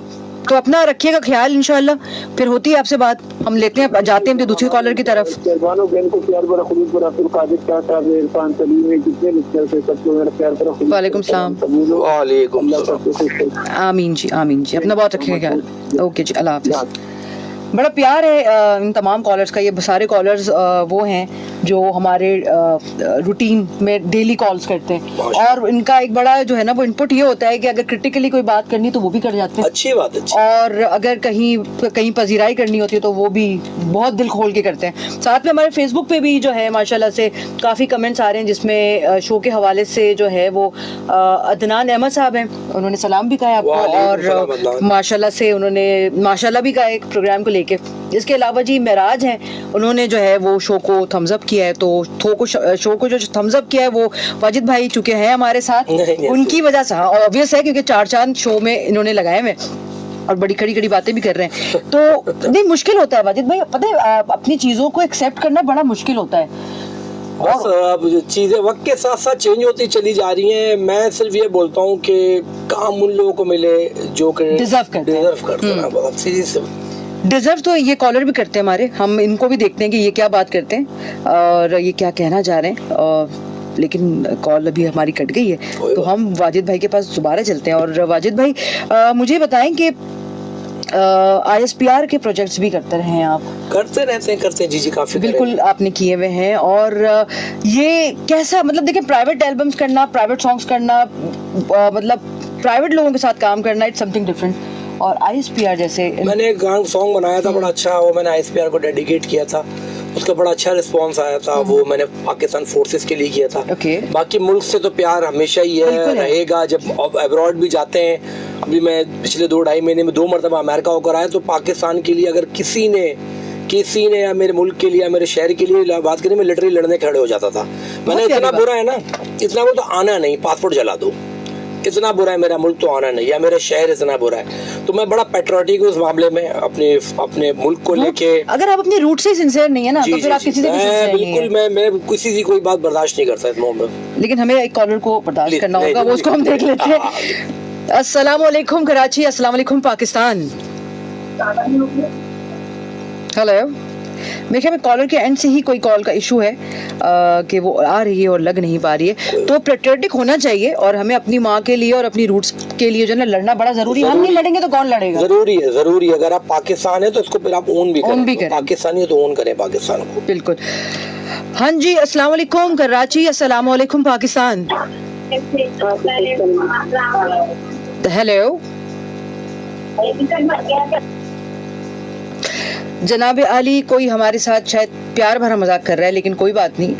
तो अपना रखिएगा ख्याल, इंशाल्लाह फिर होती है आपसे बात। हम लेते हैं, जाते हैं दूसरी कॉलर की तरफ। मेहरबानों बहन को प्यार भरा खुलूस भरा अब्दुल कादिर शाह साहब, इरफान सलीम में जितने लिखकर से सबको मेरा प्यार भरा खुलूस। वालेकुम सलाम। वालेकुम सलाम। आमीन जी, अपना बहुत रखिएगा ख्याल। ओके जी, अल्लाह हाफिज़। बड़ा प्यार है इन तमाम कॉलर्स का। ये सारे कॉलर्स वो हैं जो हमारे रूटीन में डेली कॉल्स करते हैं, और इनका एक बड़ा जो है ना वो इनपुट ये होता है कि अगर क्रिटिकली कोई बात करनी तो वो भी कर जाते हैं। अच्छी बात है। और अगर कहीं पजीराई करनी होती है तो वो भी बहुत दिल खोल के करते हैं। साथ में हमारे फेसबुक पे भी जो है माशाल्लाह से काफ़ी कमेंट्स आ रहे हैं, जिसमें शो के हवाले से जो है वो अदनान अहमद साहब हैं, उन्होंने सलाम भी कहा है आपको, और माशाल्लाह से उन्होंने माशाल्लाह भी कहा है प्रोग्राम को लेके। इसके अलावा जी महराज हैं, उन्होंने जो है वो शो को थम्स अप किया है। तो शो को जो थम्स अप किया है वो वाजिद भाई चुके हैं हमारे साथ, उनकी वजह से। हाँ, ऑब्वियस है क्योंकि 4 चांद शो में इन्होंने लगाए हुए और बड़ी कड़ी कड़ी बातें भी कर रहे हैं। तो नहीं, मुश्किल होता है वाजिद भाई, पता है अपनी चीज़ों को एक्सेप्ट करना बड़ा मुश्किल होता है। बस अब चीजें वक्त के साथ साथ चेंज होती चली जा रही हैं। मैं सिर्फ ये बोलता हूँ कि काम उन लोगों को मिले जो डिजर्व करते हैं। बहुत सीधी डिजर्व तो ये कॉलर भी करते हैं हमारे, हम इनको भी देखते हैं कि ये क्या बात करते हैं और ये क्या कहना चाह रहे हैं। और लेकिन कॉल अभी हमारी कट गई है, तो हम वाजिद भाई के पास दोबारा चलते हैं। और वाजिद भाई मुझे बताएं कि ISPR के प्रोजेक्ट्स भी करते रहे हैं आप? करते हैं जी काफी बिल्कुल आपने किए हुए हैं। और ये कैसा, मतलब देखिए प्राइवेट एल्बम्स करना, प्राइवेट सॉन्ग्स करना, मतलब प्राइवेट लोगों के साथ काम करना, इट्स समथिंग डिफरेंट। और ISPR जैसे मैंने एक गाना सॉन्ग बनाया था बड़ा अच्छा, वो मैंने ISPR को डेडिकेट किया था, उसका बड़ा अच्छा रिस्पांस आया था। वो मैंने पाकिस्तान फोर्सेस के लिए किया था। बाकी मुल्क से तो प्यार हमेशा ही है, रहेगा। जब अब्रॉड भी जाते हैं, अभी मैं पिछले 2-2.5 महीने में 2 मरतबा अमेरिका होकर आया, तो पाकिस्तान के लिए अगर किसी ने या मेरे मुल्क के लिए या मेरे शहर के लिए बात करें, मैं लिटरली लड़ने खड़े हो जाता था। मैंने इतना बुरा है ना, इतना वो तो आना नहीं, पासपोर्ट जला दो, इतना बुरा है मेरा मुल्क तो आना नहीं, या मेरा शहर इतना बुरा है। तो मैं बड़ा पेट्रियोटिक हूँ इस मामले में, अपने मुल्क को लेके। अगर आप अपने रूट से सिंसियर नहीं है ना, तो फिर आप किसी से भी सिंसियर नहीं है। बिल्कुल, मैं किसी की कोई बात बर्दाश्त नहीं करता इस मामले में। लेकिन हमें एक कॉलर को बर्दाश्त करना होगा, वो उसको हम देख लेते हैं। अस्सलाम वालेकुम कराची, अस्सलाम वालेकुम पाकिस्तान। हेलो, मेरे ख्याल में कॉलर के एंड से ही कोई कॉल का इशू है कि वो आ रही है और लग नहीं पा रही है। तो पेट्रियोटिक होना चाहिए और हमें अपनी माँ के लिए और अपनी रूट्स के लिए जो है ना लड़ना बड़ा जरूरी है। हम नहीं लड़ेंगे तो कौन लड़ेगा? जरूरी है। अगर आप पाकिस्तान है तो उसको फिर आप ओन भी करें। पाकिस्तानी है तो ओन करें पाकिस्तान को। बिल्कुल। हाँ जी, अस्सलाम वालेकुम कराची, अस्सलाम वालेकुम पाकिस्तान। हेलो जनाब अली, कोई हमारे साथ शायद प्यार भरा मजाक कर रहा है, लेकिन कोई बात नहीं,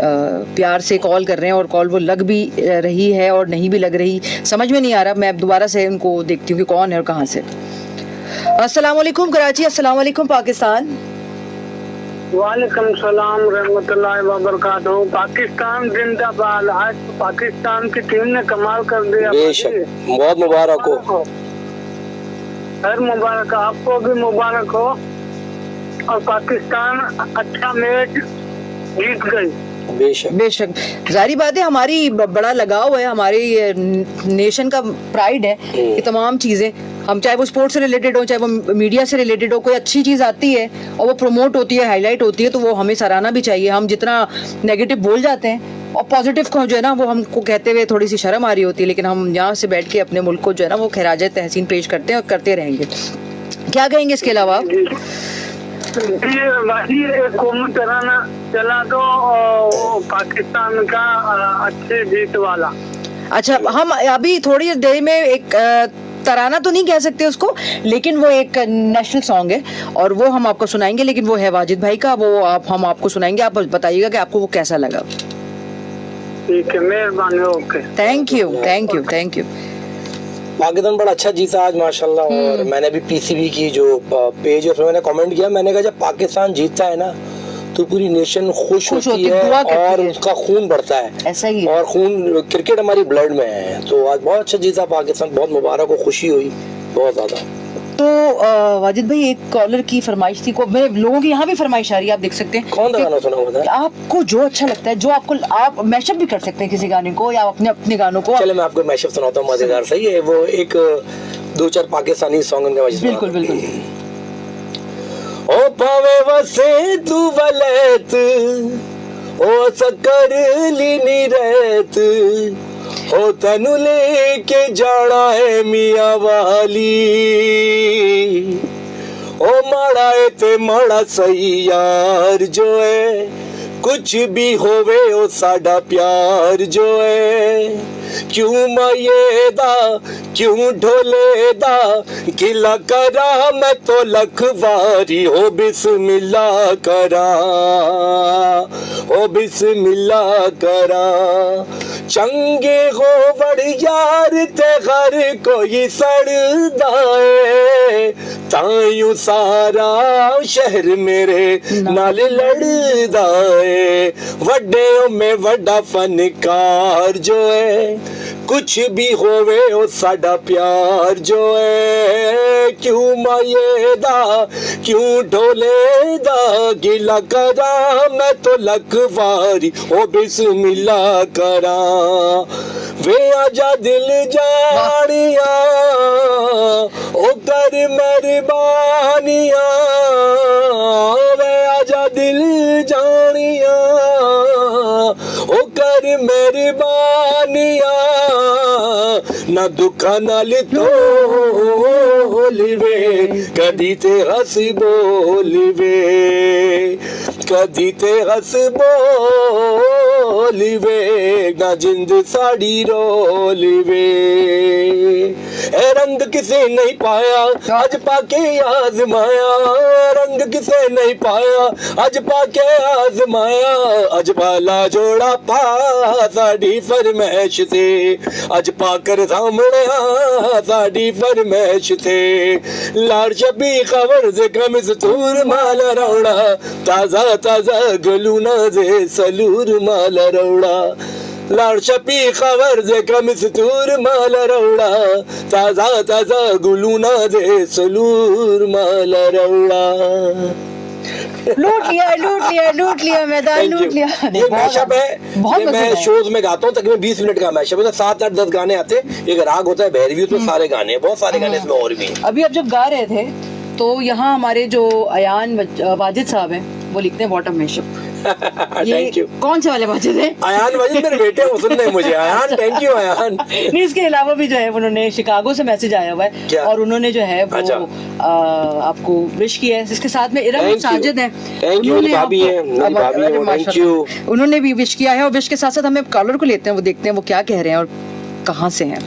प्यार से कॉल कर रहे हैं और कॉल वो लग भी रही है और नहीं भी लग रही, समझ में नहीं आ रहा। मैं अब दोबारा से उनको देखती हूँ कि कौन है और कहाँ से। अस्सलाम वालेकुम कराची, अस्सलाम वालेकुम पाकिस्तान। वालेकुम सलाम रहमतुल्लाहि व बरकातहू। पाकिस्तान जिंदाबाद। आज तो पाकिस्तान की टीम ने कमाल कर दिया। बेशक, बहुत मुबारक हो। खैर मुबारक, आपको भी मुबारक हो। और पाकिस्तान अच्छा मैच जीत गई। बेशक जारी बात है, हमारी बड़ा लगाव है, हमारी नेशन का प्राइड है। ये तमाम चीजें, हम चाहे वो स्पोर्ट्स से रिलेटेड हो, चाहे वो मीडिया से रिलेटेड हो, कोई अच्छी चीज आती है और वो प्रमोट होती है, हाईलाइट होती है, तो वो हमें सराहना भी चाहिए। हम जितना नेगेटिव बोल जाते हैं और पॉजिटिव को जो है ना वो हमको कहते हुए थोड़ी सी शर्म आ रही होती है, लेकिन हम यहाँ से बैठ के अपने मुल्क को जो है ना वो खैराज तहसीन पेश करते हैं और करते रहेंगे। क्या कहेंगे इसके अलावा? कौमी तराना चला दो पाकिस्तान का अच्छे जीत वाला। अच्छा, हम अभी थोड़ी देर में एक तराना तो नहीं कह सकते उसको, लेकिन वो एक नेशनल सॉन्ग है और वो हम आपको सुनाएंगे, लेकिन वो है वाजिद भाई का, वो हम आपको सुनाएंगे। आप बताइएगा कि आपको वो कैसा लगा। ठीक है, मेहरबानी। Okay, thank you thank you thank you. Pakistan बड़ा अच्छा जीता आज माशाल्लाह। और मैंने भी PCB की जो पेज है उसमें मैंने कमेंट किया, मैंने कहा जब पाकिस्तान जीतता है ना तो पूरी नेशन खुश होती है और उसका खून बढ़ता है। ऐसा ही है। और खून, क्रिकेट हमारी ब्लड में है। तो आज बहुत अच्छा जीता पाकिस्तान, बहुत मुबारक हो, खुशी हुई बहुत ज्यादा। तो वाजिद भाई, एक कॉलर की फरमाइश थी, को मेरे लोगों की यहाँ भी फरमाइश आ रही है, आप देख सकते हैं। कौन सा गाना सुना हुआ था? आपको जो अच्छा लगता है, जो आपको, आप मैशअप भी कर सकते हैं किसी गाने को या अपने गानों को। चले मैं आपको मैशअप सुनाता हूँ, मजेदार सही है। वो एक 2-4 पाकिस्तानी सॉन्ग उनका बिल्कुल बिल्कुल। ओ पावे वसे तू वलैत ओ सकर लीनी रहत ओ तनु लेके जाना है मियां वाली ओ माड़ा है ते माड़ा सही यार जो है, कुछ भी होवे ओ साडा प्यार जो है। क्यों माये दा क्यों ढोले दा गिला करा, मैं तो लखवारी हो बिस्मिल्ला करा, ओ बिस्मिल्ला करा। चंगे हो बड़ यार ते घर कोई सड़दा है, तायूं सारा शहर मेरे नाल लड़दा है। वड्डे में वड्डा फनकार जो है, कुछ भी होवे ओ साडा प्यार जो है। क्यों माये दा क्यों ढोले दा गिला करा, मैं तो लखवारी ओ बिस्मिल्ला करा। वे आजा दिल जानिया ओ कर मेहरबानिया, वे आजा दिल जानिया ओ कर मेहरबानिया, ना दुखा नाल तोलिवे कदी ते हस बोलिवे, कदी ते हस बोलिवे, ना जिंद साड़ी रोलिवे। ए रंग किसे नहीं पाया अज पाके आजमाया, रंग किसे नहीं पाया अज पाके आजमाया, अज पाला जोड़ा पा साड़ी फरमैश से, अज पाकर सामने साड़ी फरमैश से। लाड़ शबी खबर से कमिस तूर माल रौड़ा, ताजा ताजा गलूना से सलूर माल रौड़ा। लाड़ शपी खबर से कमिस तूर माल रौड़ा, ताजा ताजा गुलूना दे सलूर माल रौड़ा। लूट लिया मैदान, लूट लिया। ये मैशअप है, ये मैं शोज में गाता हूँ, तकरीबन 20 मिनट का मैशअप है, 7 8 10 गाने आते हैं। एक राग होता है भैरवी, उसमें सारे गाने, बहुत सारे गाने इसमें और भी हैं। अभी आप जब गा रहे थे तो यहाँ हमारे जो अयान वाजिद साहब हैं वो लिखते हैं बॉटम मैशअप। Thank you. कौन से वाले वाजिद हैं? अयान वाजिद मेरे बेटे वो सुन रहे हैं मुझे। Ayaan thank you Ayaan. नहीं, इसके अलावा भी जो है उन्होंने शिकागो से मैसेज आया हुआ है क्या? और उन्होंने जो है वो आपको विश किया है। इसके साथ में इरम साजिद हैं, उन्होंने भी विश किया है और विश के साथ साथ हमें कॉलर को लेते हैं, वो देखते हैं वो क्या कह रहे हैं और कहाँ से हैं।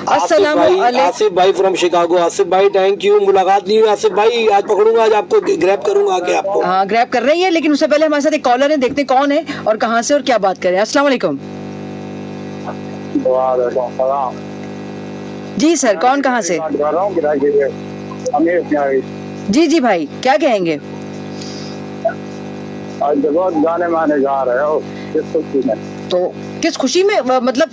अस्सलाम आसिफ भाई फ्रॉम शिकागो। आसिफ भाई थैंक यू। मुलाकात नहीं हुई आसिफ भाई, आज पकड़ूंगा, आज आपको ग्रैब करूंगा आके आपको। हाँ ग्रैब कर रही है, लेकिन उससे पहले हमारे साथ एक कॉलर है, देखते हैं कौन है और कहाँ से और क्या बात कर रहे हैं। अस्सलाम वालेकुम। जी सर, कौन कहाँ से? जी जी भाई, क्या कहेंगे? गाने माने गा रहे हो, तो किस खुशी में, मतलब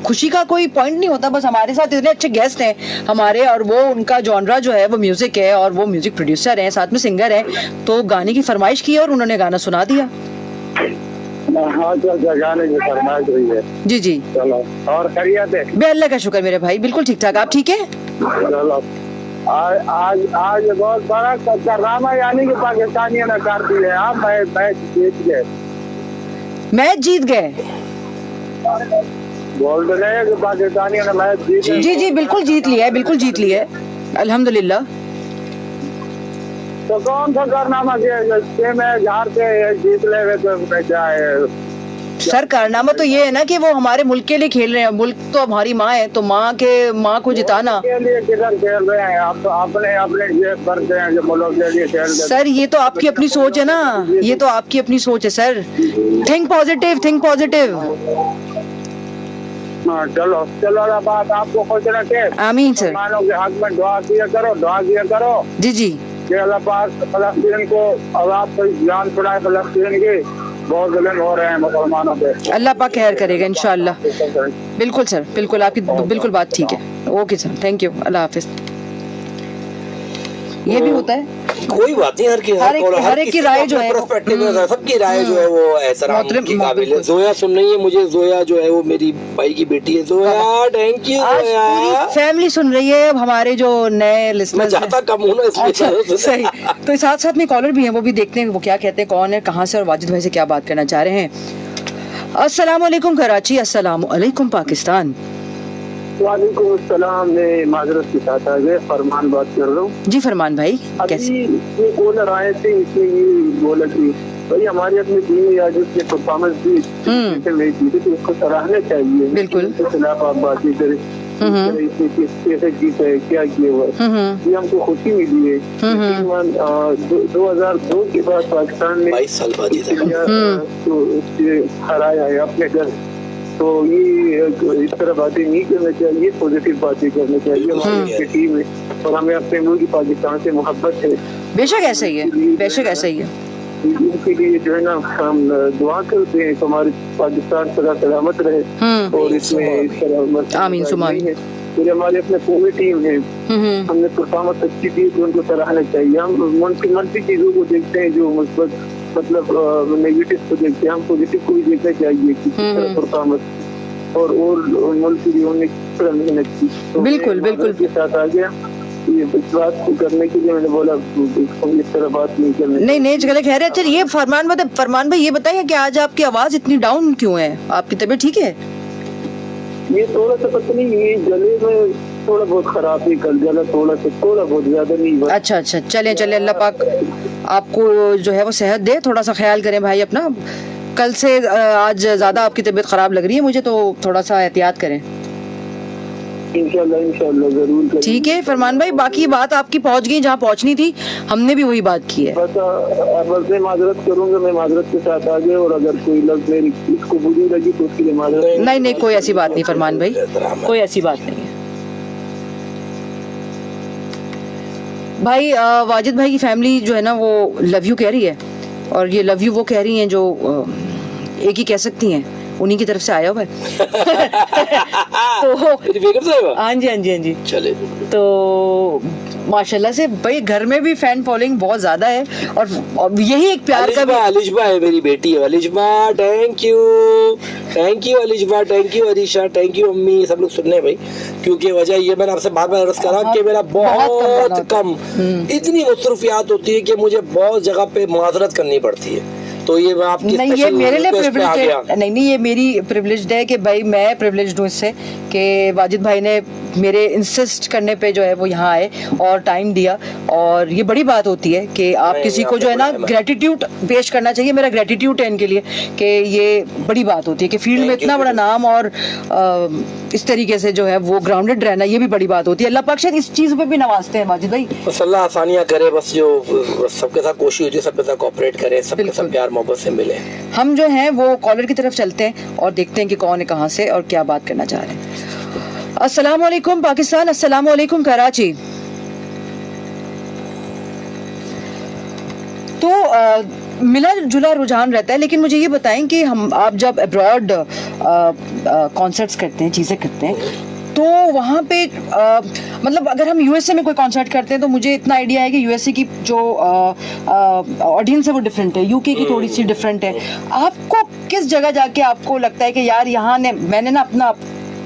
खुशी का कोई पॉइंट नहीं होता, बस हमारे साथ इतने अच्छे गेस्ट हैं हमारे, और वो उनका जॉनरा जो है वो म्यूजिक है और वो म्यूजिक प्रोड्यूसर हैं, साथ में सिंगर हैं, तो गाने की फरमाइश की और उन्होंने गाना सुना दिया। हाँ, गाने की फरमाइश हुई है। जी जी, चलो और खैरियत है? बे अल्लाह का शुक्र मेरे भाई, बिल्कुल ठीक ठाक। आप ठीक है? चलो आज बहुत बड़ा कारनामा यानी कि पाकिस्तानियों ने कर दिया। आप मैच जीत गए। मैच जीत गए बोल रहे हैं कि पाकिस्तानियों ने मैच जीत। जी जी बिल्कुल जीत लिया है, बिल्कुल जीत लिया है, अल्हम्दुलिल्लाह। तो कौन सा कारनामा किया मैच हारते जीत ले हुए तो क्या है? सर कारनामा तो ये है ना कि वो हमारे मुल्क के लिए खेल रहे हैं, मुल्क तो हमारी माँ है, तो माँ को जिताना के लिए किधर खेल रहे हैं आप? तो अपने जेब भरते हैं जो मुल्क के लिए खेल रहे हैं। सर ये तो आपकी अपनी सोच है ना, ये तो आपकी अपनी सोच है sir. Think positive, think positive. हाँ चलो चलो, बात आपको खुश रखे। आमीन सर। मुसलमानों के हक में दुआ किया करो, दुआ किया करो। जी जी, कि अल्लाह पाक फलस्तीन को और आपको जान छुड़ाए। फलस्तीन की बहुत जुल्म हो रहे हैं मुसलमानों पे, अल्लाह पाक खैर करेगा इंशाअल्लाह। बिल्कुल सर, बिल्कुल आपकी बिल्कुल बात ठीक है। ओके सर, थैंक यू, अल्लाह हाफिज। ये भी होता है, कोई बात नहीं, हर एक की राय जो है, सबकी राय जो है वो एहतराम की काबिल है। जोया सुन रही है मुझे, जोया जो है वो मेरी भाई की बेटी है। Zoya thank you. पूरी फैमिली सुन रही है। अब हमारे जो नए लिसनर्स, मैं चाहता कम हूं ना इसलिए। सही, तो साथ साथ में कॉलर भी हैं, वो भी देखते हैं वो क्या कहते हैं, कौन है, कहाँ से और वाजिद भाई से क्या बात करना चाह रहे हैं। अस्सलाम वालेकुम कराची, अस्सलाम वालेकुम पाकिस्तान। वालेकुम अस्सलाम, मैं माजरत के साथ आ गए, फरमान बात कर रहा हूँ। जी फरमान भाई, कैसे? अभी ये बॉलर आए थे, इसमें ये बोला कि भाई हमारे अपने टीम में आज उसने परफॉर्मेंस दी, मैच जीते तो उसको सराहना चाहिए। बिल्कुल। उसके खिलाफ आप बातें करें, इसने कैसे जीता है, क्या किया हुआ है, ये हमको खुशी मिली है। 2002 के बाद पाकिस्तान ने 22 साल बाद हराया है अपने घर, तो ये इस तरह बातें नहीं करना चाहिए, पॉजिटिव बातें करनी चाहिए। हमारी टीम है और हमें अपने मुल्क पाकिस्तान से मोहब्बत है। बेशक ऐसा ही है, बेशक ऐसा ही है। उनके लिए जो है ना हम दुआ करते हैं तो हमारे पाकिस्तान सदा सलामत रहे और इसमें इस तरह आमीन सुमा आमीन। फिर हमारे अपने पूरी टीम है, हमने परफॉर्मेंस अच्छी दी तो उनको सराहना चाहिए। हम मनफी चीजों को देखते हैं, जो मुस्बत मतलब नेगेटिव को देखते हैं, हम पॉजिटिव को भी देखना चाहिए कि परफॉर्मेंस और मुल्क की उन्होंने किस तरह मेहनत की। तो बिल्कुल बिल्कुल के साथ आ गया, ये इस बात को करने के लिए मैंने बोला इस तरह बात नहीं करनी। नहीं चले खैर है। अच्छा ये फरमान भाई ये बताइए कि आज आपकी आवाज इतनी डाउन क्यों है? आपकी तबीयत ठीक है? ये थोड़ा सा पता नहीं, ये गले में थोड़ा बहुत खराब है, कल गला थोड़ा बहुत ज्यादा नहीं। अच्छा चले अल्लाह पाक आपको जो है वो सेहत दे, थोड़ा सा ख्याल करें भाई अपना। कल से आज ज्यादा आपकी तबीयत खराब लग रही है मुझे, तो थोड़ा सा एहतियात करें। इंशाल्लाह जरूर करेंगे। ठीक है फरमान भाई, बाकी बात आपकी पहुंच गई जहाँ पहुंचनी थी, हमने भी वही बात की है। बस मैं माजरत करूंगा, मैं माजरत के साथ आ गया, और अगर कोई लफ्ज़ मेरी इसको बुरी लगी तो उसके लिए माजरत। नहीं कोई ऐसी बात नहीं फरमान भाई, कोई ऐसी बात नहीं है भाई। वाजिद भाई की फैमिली जो है ना वो लव यू कह रही है, और ये लव यू वो कह रही हैं जो एक ही कह सकती हैं, उन्हीं की तरफ से आया हुआ है। तो हाँ जी चले तो माशाल्लाह से भाई घर में भी फैन फॉलोइंग बहुत ज्यादा है, और यही एक प्यार का भी। अलिशबा है मेरी बेटी है, Alishba thank you Alishba, thank you Arisha, thank you अम्मी, सब लोग सुन रहे हैं भाई। क्योंकि वजह ये मैंने आपसे बार अर्ज करा कि मेरा बहुत कम इतनी मसरूफियात होती है कि मुझे बहुत जगह पे माजरत करनी पड़ती है, तो ये मैं आपकी नहीं ये मेरे लिए प्रिविलेज नहीं ये मेरी प्रिविलेज है कि भाई मैं प्रिविलेज्ड हूँ इससे कि वाजिद भाई ने मेरे इंसिस्ट करने पे जो है वो यहाँ आए और टाइम दिया, और ये बड़ी बात होती है कि आप किसी को जो है ना ग्रेटिट्यूड पेश करना चाहिए। मेरा ग्रेटिट्यूड है इनके लिए कि ये बड़ी बात होती है कि फील्ड में इतना बड़ा नाम और इस तरीके से जो है वो ग्राउंडेड रहना, ये भी बड़ी बात होती है। अल्लाह पाक शायद इस चीज पे भी नवाजते हैं वाजिद भाई। बस अल्लाह आसानियां करे, बस जो सबके साथ कोशिश होती है सबके साथ कोऑपरेट करे, सबके साथ प्यार मोहब्बत से मिले। हम जो हैं वो कॉलर की तरफ चलते हैं और देखते हैं कि कौन है, कहाँ से और क्या बात करना चाह रहे हैं। अस्सलाम वालेकुम पाकिस्तान, अस्सलाम वालेकुम कराची। तो मिला जुला रुझान रहता है, लेकिन मुझे ये बताएं कि आप जब अब्रॉड कॉन्सर्ट्स करते हैं, चीज़ें करते हैं, तो वहाँ पे मतलब अगर हम यूएसए में कोई कॉन्सर्ट करते हैं तो मुझे इतना आइडिया है कि यूएसए की जो ऑडियंस है वो डिफरेंट है, यूके की थोड़ी सी डिफरेंट है। आपको किस जगह जाके आपको लगता है कि यार यहाँ ने मैंने ना अपना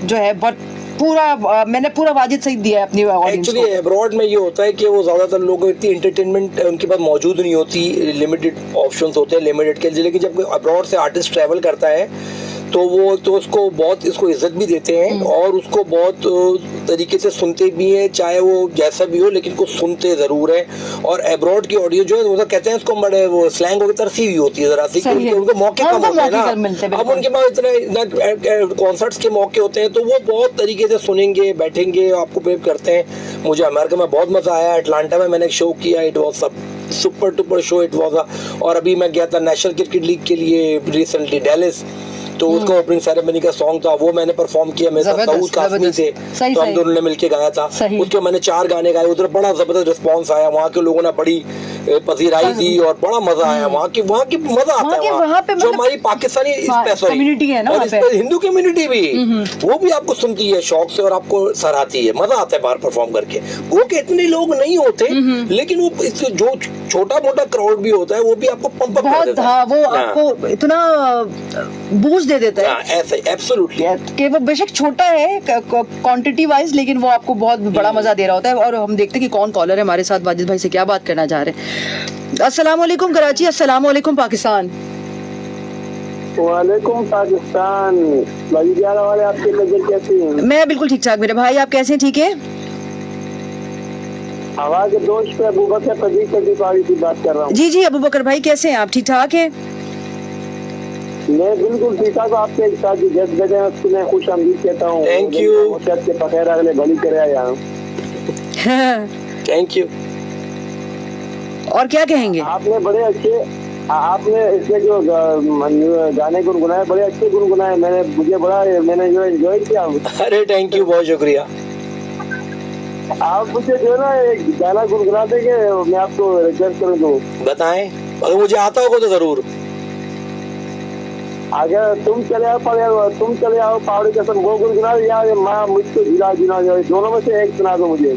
जो है बहुत मैंने पूरा वाजिद सही दिया है अपनी ऑडियंस को? एक्चुअली अब्रॉड में ये होता है कि वो ज्यादातर लोगों को इतनी एंटरटेनमेंट उनके पास मौजूद नहीं होती, लिमिटेड ऑप्शंस होते हैं, लिमिटेड के, लेकिन जब अब्रॉड से आर्टिस्ट ट्रैवल करता है तो वो तो उसको बहुत इसको इज्जत भी देते हैं और उसको बहुत तरीके से सुनते भी हैं, चाहे वो जैसा भी हो, लेकिन को सुनते जरूर हैं। और अब्रॉड की ऑडियो जो है वो तो कहते हैं उसको बड़े वो स्लैंग होकर तरसी हुई होती है जरा सी, क्योंकि उनको मौके कम होते हैं ना। अब उनके पास इतने कॉन्सर्ट्स के मौके होते हैं तो वो बहुत तरीके से सुनेंगे, बैठेंगे, आपको प्रेम करते हैं। मुझे अमेरिका में बहुत मजा आया, अटलांटा में मैंने एक शो किया, इट वॉज सब super duper show it was. और अभी मैं गया था नेशनल क्रिकेट लीग के लिए रिसेंटली डेलिस, तो उसका ओपनिंग सेरेमनी का सॉन्ग था, वो मैंने परफॉर्म किया। मेरे साथ सऊद कासमी थे, तो हम दोनों ने मिलके गाया था। उसके मैंने 4 गाने गाए, उधर बड़ा जबरदस्त रिस्पांस आया, वहाँ के लोगों ने बड़ी पजीराई दी और बड़ा मजा आया। वहाँ की मजा आता है वहाँ पे, जो हमारी पाकिस्तानी कम्युनिटी है ना, हिंदू कम्युनिटी भी वो भी आपको सुनती है शौक से और आपको सराहती है, मजा आता है बाहर परफॉर्म करके। वो के इतने लोग नहीं होते, लेकिन वो जो छोटा मोटा क्राउड भी होता है वो भी आपको पंप अप कर देता है, वो आपको इतना बूस्ट दे देता है। ऐसे एब्सोल्युटली कि वो बेशक छोटा है क्वांटिटी वाइज, लेकिन वो आपको बहुत बड़ा मजा दे रहा होता है। और हम देखते हैं कि कौन कॉलर है हमारे साथ, वाजिद भाई से क्या बात करना चाह रहे हैं। अस्सलाम वालेकुम कराची, अस्सलाम वालेकुम पाकिस्तान। वालेकुम पाकिस्तान। भाई ग्यारह वाले आपकी नजर कैसी है? मैं बिल्कुल ठीक ठाक मेरे भाई, आप कैसे हैं? ठीक है। आवाज दोस्त पे अबू बकर कदी पारी की बात कर रहा हूँ। जी जी अबू बकर भाई, कैसे हैं आप? ठीक ठाक हैं? मैं बिल्कुल ठीक ठाक। आपके साथ जस जगह उसको मैं खुश आमदीद कहता हूँ। Thank you. के पखेर अगले भली करे यहाँ। Thank you. और क्या कहेंगे? आपने बड़े अच्छे, आपने इसमें जो गाने गुनगुनाए बड़े अच्छे गुनगुनाए। मैंने जो एंजॉय किया। अरे थैंक यू, बहुत शुक्रिया। आप मुझे जो ना एक गाना गुनगुना देंगे, मैं आपको रिक्वेस्ट कर दूं। बताएं, अगर मुझे आता होगा तो जरूर। अगर तुम चले आओ पहाड़ी कसम वो गुनगुना दो, या माँ मुझको झुला झुला दो, दोनों में से एक सुना दो मुझे।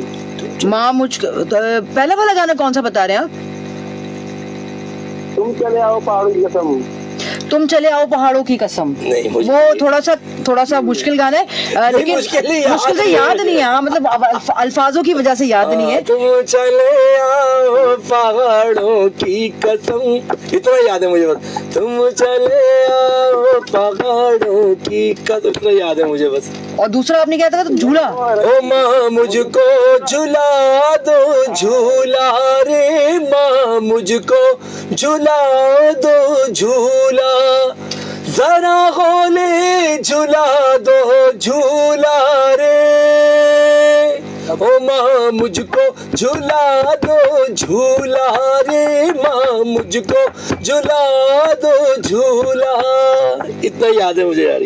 माँ मुझको तो पहला वाला गाना कौन सा बता रहे हैं आप? तुम चले आओ पहाड़ी की कसम। तुम चले आओ पहाड़ों की कसम। नहीं, मुझे वो थोड़ा सा मुश्किल गाना है, लेकिन मुश्किल से याद नहीं है। मतलब अल्फाजों की वजह से याद नहीं है। तुम चले आओ पहाड़ों की कसम, इतना याद है मुझे बस। तुम चले आओ पहाड़ों की कसम, इतना याद है मुझे बस। और दूसरा आपने क्या था? झूला। ओ माँ मुझको झुला दो झूला रे, माँ मुझको झुला दो झूला, जरा होले झुला दो झूला रे। ओ माँ मुझको झुला दो झूला रे, माँ मुझको झुला दो झूला, इतना याद है मुझे यार।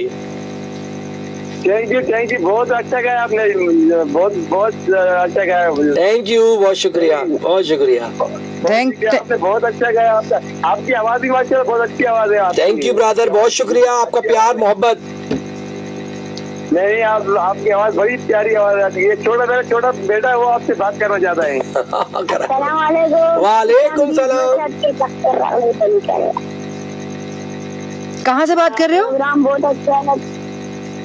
थैंक यू, बहुत अच्छा गाया आपने, बहुत अच्छा गाया। थैंक यू, बहुत शुक्रिया, बहुत शुक्रिया। आपने बहुत अच्छा गाया। आपकी आवाज भी माशाल्लाह बहुत अच्छी आवाज है आपकी। थैंक यू ब्रदर, बहुत शुक्रिया आपका प्यार मोहब्बत। नहीं, आपकी आवाज बड़ी प्यारी आवाज आती है। मेरा छोटा बेटा है, वो आपसे बात करना चाहता है। वालेकुम सलाम। कहाँ से बात कर रहे हो? बहुत अच्छा।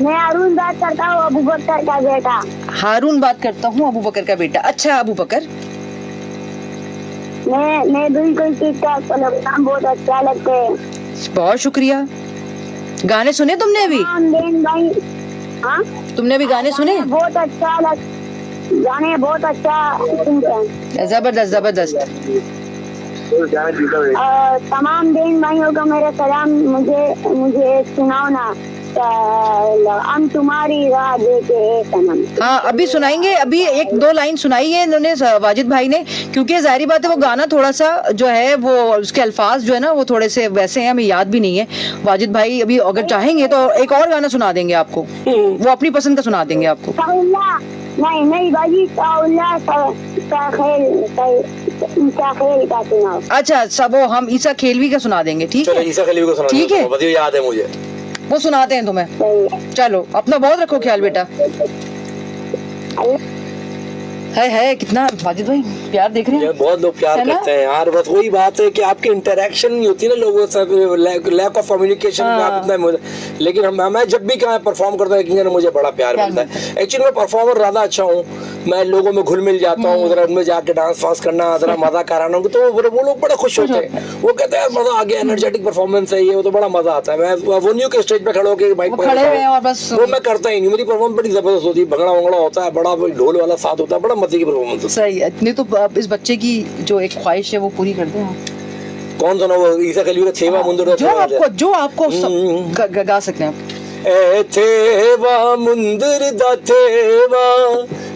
मैं हारून बात करता हूँ, अबू बकर का बेटा। हारून बात करता हूँ, अबू बकर का बेटा। अच्छा अबू बकर, मैं बिल्कुल ठीक ठाक। प्रोग्राम बहुत अच्छा लगते हैं। बहुत शुक्रिया। गाने सुने तुमने अभी? भाई, हाँ तुमने अभी गाने सुने? बहुत अच्छा गाने बहुत अच्छा सुनते हैं। जबरदस्त जबरदस्त। तमाम बहन भाइयों को मेरा सलाम। मुझे सुनाओ ना, हम तुम्हारी राह देखे सनम। हाँ अभी सुनाएंगे, अभी एक दो लाइन सुनाई है इन्होंने वाजिद भाई ने, क्योंकि जाहिर बात है वो गाना थोड़ा सा जो है वो उसके अल्फाज जो है ना वो थोड़े से वैसे हैं, हमें याद भी नहीं है। वाजिद भाई अभी अगर चाहेंगे तो एक और गाना सुना देंगे आपको, वो अपनी पसंद का सुना देंगे आपको। नहीं भाई, अच्छा सब वो हम ईसा खेलवी का सुना देंगे, ठीक है? ईसा खेलवी को सुना, ठीक है, वो याद है मुझे, वो सुनाते हैं तुम्हें। चलो अपना बहुत रखो ख्याल बेटा। है कितना वाजिद भाई प्यार देख रहे हैं, बहुत लोग प्यार करते हैं यार। बस वही बात है कि आपकी इंटरेक्शन नहीं होती ना लोगों से, लैक ऑफ कम्युनिकेशन में आप इतना। लेकिन मैं जब भी कहाँ परफॉर्म करता हूँ मुझे बड़ा प्यार मिलता है। एक्चुअली मैं परफॉर्मर ज्यादा अच्छा हूँ, मैं लोगों में घुल मिल जाता हूँ, उधर उनमें जाके डांस वांस करना, जरा मजा कराना, तो वो लोग बड़ा खुश होते हैं। वो कहते हैं मजा आ गया, एनर्जेटिक परफॉर्मेंस है ये, वो तो बड़ा मजा आता है। मैं वो नहीं के स्टेज पे खड़े होकर माइक वो मैं करता ही नहीं। मेरी परफॉर्मेंस बड़ी जबरदस्त होती है, भंगड़ा वंगड़ा होता है, बड़ा ढोल वाला साथ होता है, बड़ा मजे की परफॉर्मेंस। सही है। नहीं तो इस बच्चे की जो एक ख्वाहिश है वो पूरी कर दें। कौन सा ना वो ईसा खलीफा का छेवा मुंदर, जो आपको गा सकते हैं आप। ए थेवा मुंदर दा थेवा,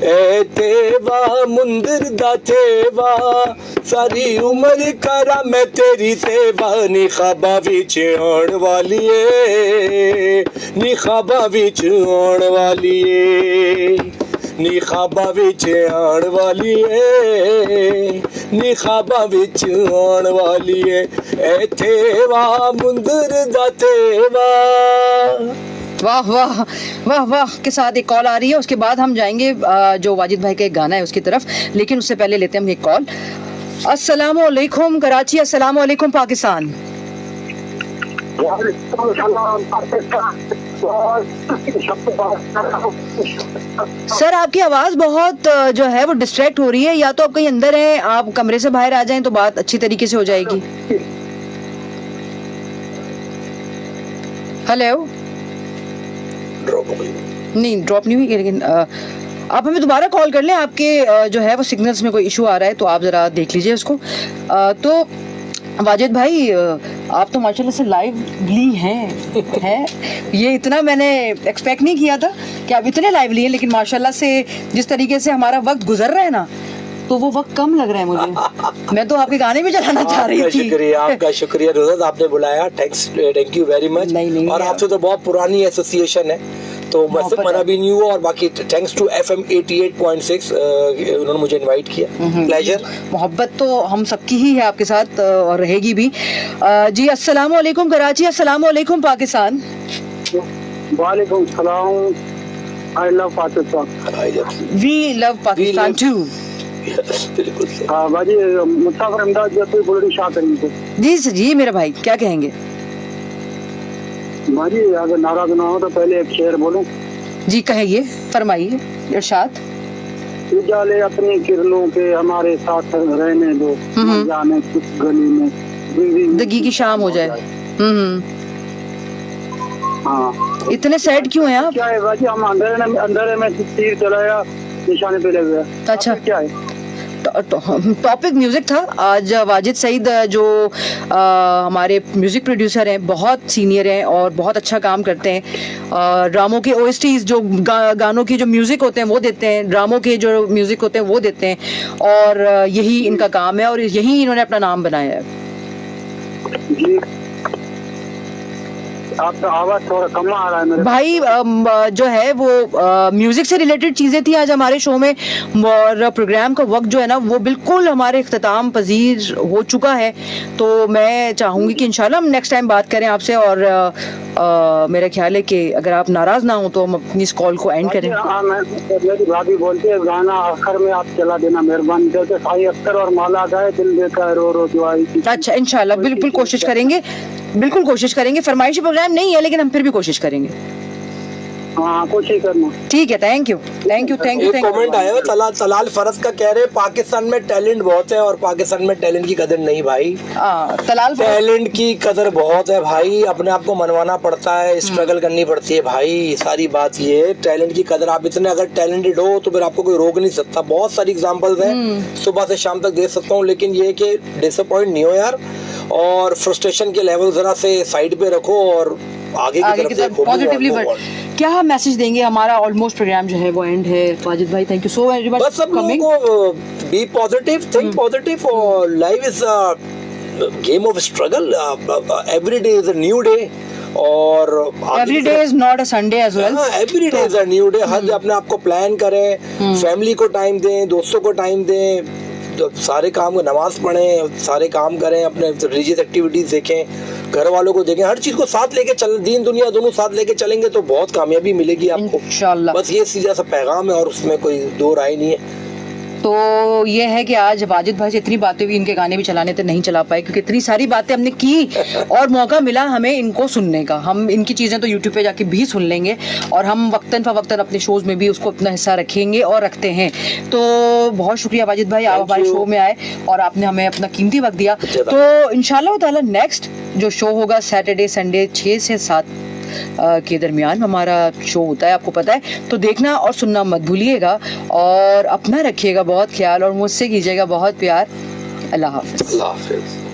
ए थेवा मुंदर दा थेवा, सारी उम्र करा मैं तेरी सेवा, नी ख्वाबा विच आउण वाली ए, नी ख्वाबा विच आउण वाली ए, नी ख्वाबा विच आउण वाली ए, नी ख्वाबा विच आउण वाली ए, ए थेवा मुंदर दा थेवा। वाह वाह वाह वाह के साथ एक कॉल आ रही है, उसके बाद हम जाएंगे जो वाजिद भाई का एक गाना है उसकी तरफ, लेकिन उससे पहले लेते हैं हम एक कॉल। अस्सलाम वालेकुम कराची, अस्सलाम वालेकुम पाकिस्तान। सर आपकी आवाज बहुत जो है वो डिस्ट्रैक्ट हो रही है, या तो आप कहीं अंदर हैं, आप कमरे से बाहर आ जाएं तो बात अच्छी तरीके से हो जाएगी। हेलो, ड्रॉप हो गई। नहीं ड्रॉप नहीं हुई, लेकिन आप हमें दोबारा कॉल कर लें। आपके जो है वो सिग्नल्स में कोई इशू आ रहा है, तो आप ज़रा देख लीजिए उसको। तो वाजिद भाई, आप तो माशाल्लाह से लाइवली हैं ये इतना मैंने एक्सपेक्ट नहीं किया था कि आप इतने लाइवली हैं, लेकिन माशाल्लाह से जिस तरीके से हमारा वक्त गुजर रहा है ना, तो वो वक्त कम लग रहा है मुझे। मैं तो आपके गाने भी चलाना चाह रही थी। आपका शुक्रिया नुसरत, आपने बुलाया, थैंक यू वेरी मच। नहीं, और आपसे तो बहुत पुरानी एसोसिएशन है, तो मुझसे मना भी नहीं हुआ, और बाकी थैंक्स टू FM 88.6 उन्होंने मुझे इनवाइट किया। प्लेजर। मोहब्बत तो हम सबकी ही है आपके साथ और रहेगी भी। जी अस्सलाम वालेकुम कराची, अस्सलाम वालेकुम पाकिस्तान। वालेकुम सलाम। I love Pakistan. We love Pakistan too. बिल्कुल। हाँ बाजी, मुसाफिर अहमदाद जैसे बुलंदी शाह करेंगे। जी सर, जी मेरा भाई क्या कहेंगे? बाजी अगर नाराज ना हो तो पहले एक शेर बोलूं। जी कहिए, फरमाइए, इरशाद। उजाले अपनी किरणों के हमारे साथ रहने दो, जाने किस गली में जिंदगी की शाम हो जाए। हाँ, इतने सैड क्यों हैं आप? क्या है बाजी, हम अंधेरे में तीर चलाया, निशाने पे लग गया। अच्छा, क्या है टॉपिक म्यूजिक था आज। वाजिद सईद जो हमारे म्यूजिक प्रोड्यूसर हैं, बहुत सीनियर हैं और बहुत अच्छा काम करते हैं। ड्रामों के OSTs जो गानों के जो म्यूजिक होते हैं वो देते हैं, ड्रामों के जो म्यूजिक होते हैं वो देते हैं, और यही इनका काम है और यही इन्होंने अपना नाम बनाया है। जी, आपका आवाज थोड़ा कम आ रहा है मेरे भाई। जो है वो म्यूजिक से रिलेटेड चीजें थी आज हमारे शो में, और प्रोग्राम का वक्त जो है ना वो बिल्कुल हमारे इख्तिताम पजीर हो चुका है। तो मैं चाहूंगी कि इंशाल्लाह हम नेक्स्ट टाइम बात करें आपसे, और मेरा ख्याल है कि अगर आप नाराज ना हो तो हम अपनी इस कॉल को एंड करें। मेरी भाभी बोलती है गाना आखिर में आप चला देना मेहरबानी करके। साई अख्तर और माला गाए दिल देखा रो रो दुआई। अच्छा, इंशाल्लाह बिल्कुल कोशिश करेंगे, बिल्कुल कोशिश करेंगे। फरमाइशी प्रोग्राम नहीं है लेकिन हम फिर भी कोशिश करेंगे। हाँ, कोशिश करना। ठीक है, thank you, thank you, thank you. एक कमेंट आया है, तलाल फरज का कह रहे पाकिस्तान में टैलेंट बहुत है और पाकिस्तान में टैलेंट की कदर नहीं भाई। तलाल टैलेंट की कदर बहुत है भाई, अपने आप को मनवाना पड़ता है, स्ट्रगल करनी पड़ती है भाई। सारी बात ये है, टैलेंट की कदर, आप इतने अगर टैलेंटेड हो तो फिर आपको कोई रोक नहीं सकता। बहुत सारी एग्जांपल्स हैं, सुबह से शाम तक दे सकता हूँ, लेकिन ये कि डिसअपॉइंट नहीं हो यार, और फ्रस्ट्रेशन के लेवल जरा से साइड पे रखो और आगे की तरफ पॉजिटिवली बढ़। क्या मैसेज देंगे? हमारा ऑलमोस्ट प्रोग्राम जो है वो एंड है। वाजिद भाई, thank you so very much. बस सब लोगों को बी पॉजिटिव, थिंक पॉजिटिव, और life is a game of struggle, every day is a new day, और every day is not a Sunday as well. Every day is a new day. हर अपने आप को प्लान करें, फैमिली को टाइम दें, दोस्तों को टाइम दें, सारे काम को, नमाज पढ़ें, सारे काम करें, अपने रिलीजियस एक्टिविटीज देखें, घर वालों को देखें, हर चीज को साथ लेके चल, दीन दुनिया दोनों साथ लेके चलेंगे तो बहुत कामयाबी मिलेगी आपको इंशाल्लाह। बस ये सीधा सा पैगाम है और उसमें कोई दो राय नहीं है। तो ये है कि आज वाजिद भाई से इतनी बातें भी, इनके गाने भी चलाने थे, नहीं चला पाए क्योंकि इतनी सारी बातें हमने की और मौका मिला हमें इनको सुनने का। हम इनकी चीज़ें तो यूट्यूब पे जाके भी सुन लेंगे और हम वक्तन फवक्तन अपने शोज़ में भी उसको अपना हिस्सा रखेंगे और रखते हैं। तो बहुत शुक्रिया वाजिद भाई, आप हमारे शो में आए और आपने हमें अपना कीमती वक्त दिया। तो इंशाल्लाह ताला नेक्स्ट जो शो होगा सैटरडे संडे 6 से 7 के दरमियान हमारा शो होता है, आपको पता है, तो देखना और सुनना मत भूलिएगा और अपना रखिएगा बहुत ख्याल और मुझसे कीजिएगा बहुत प्यार। अल्लाह हाफिज़।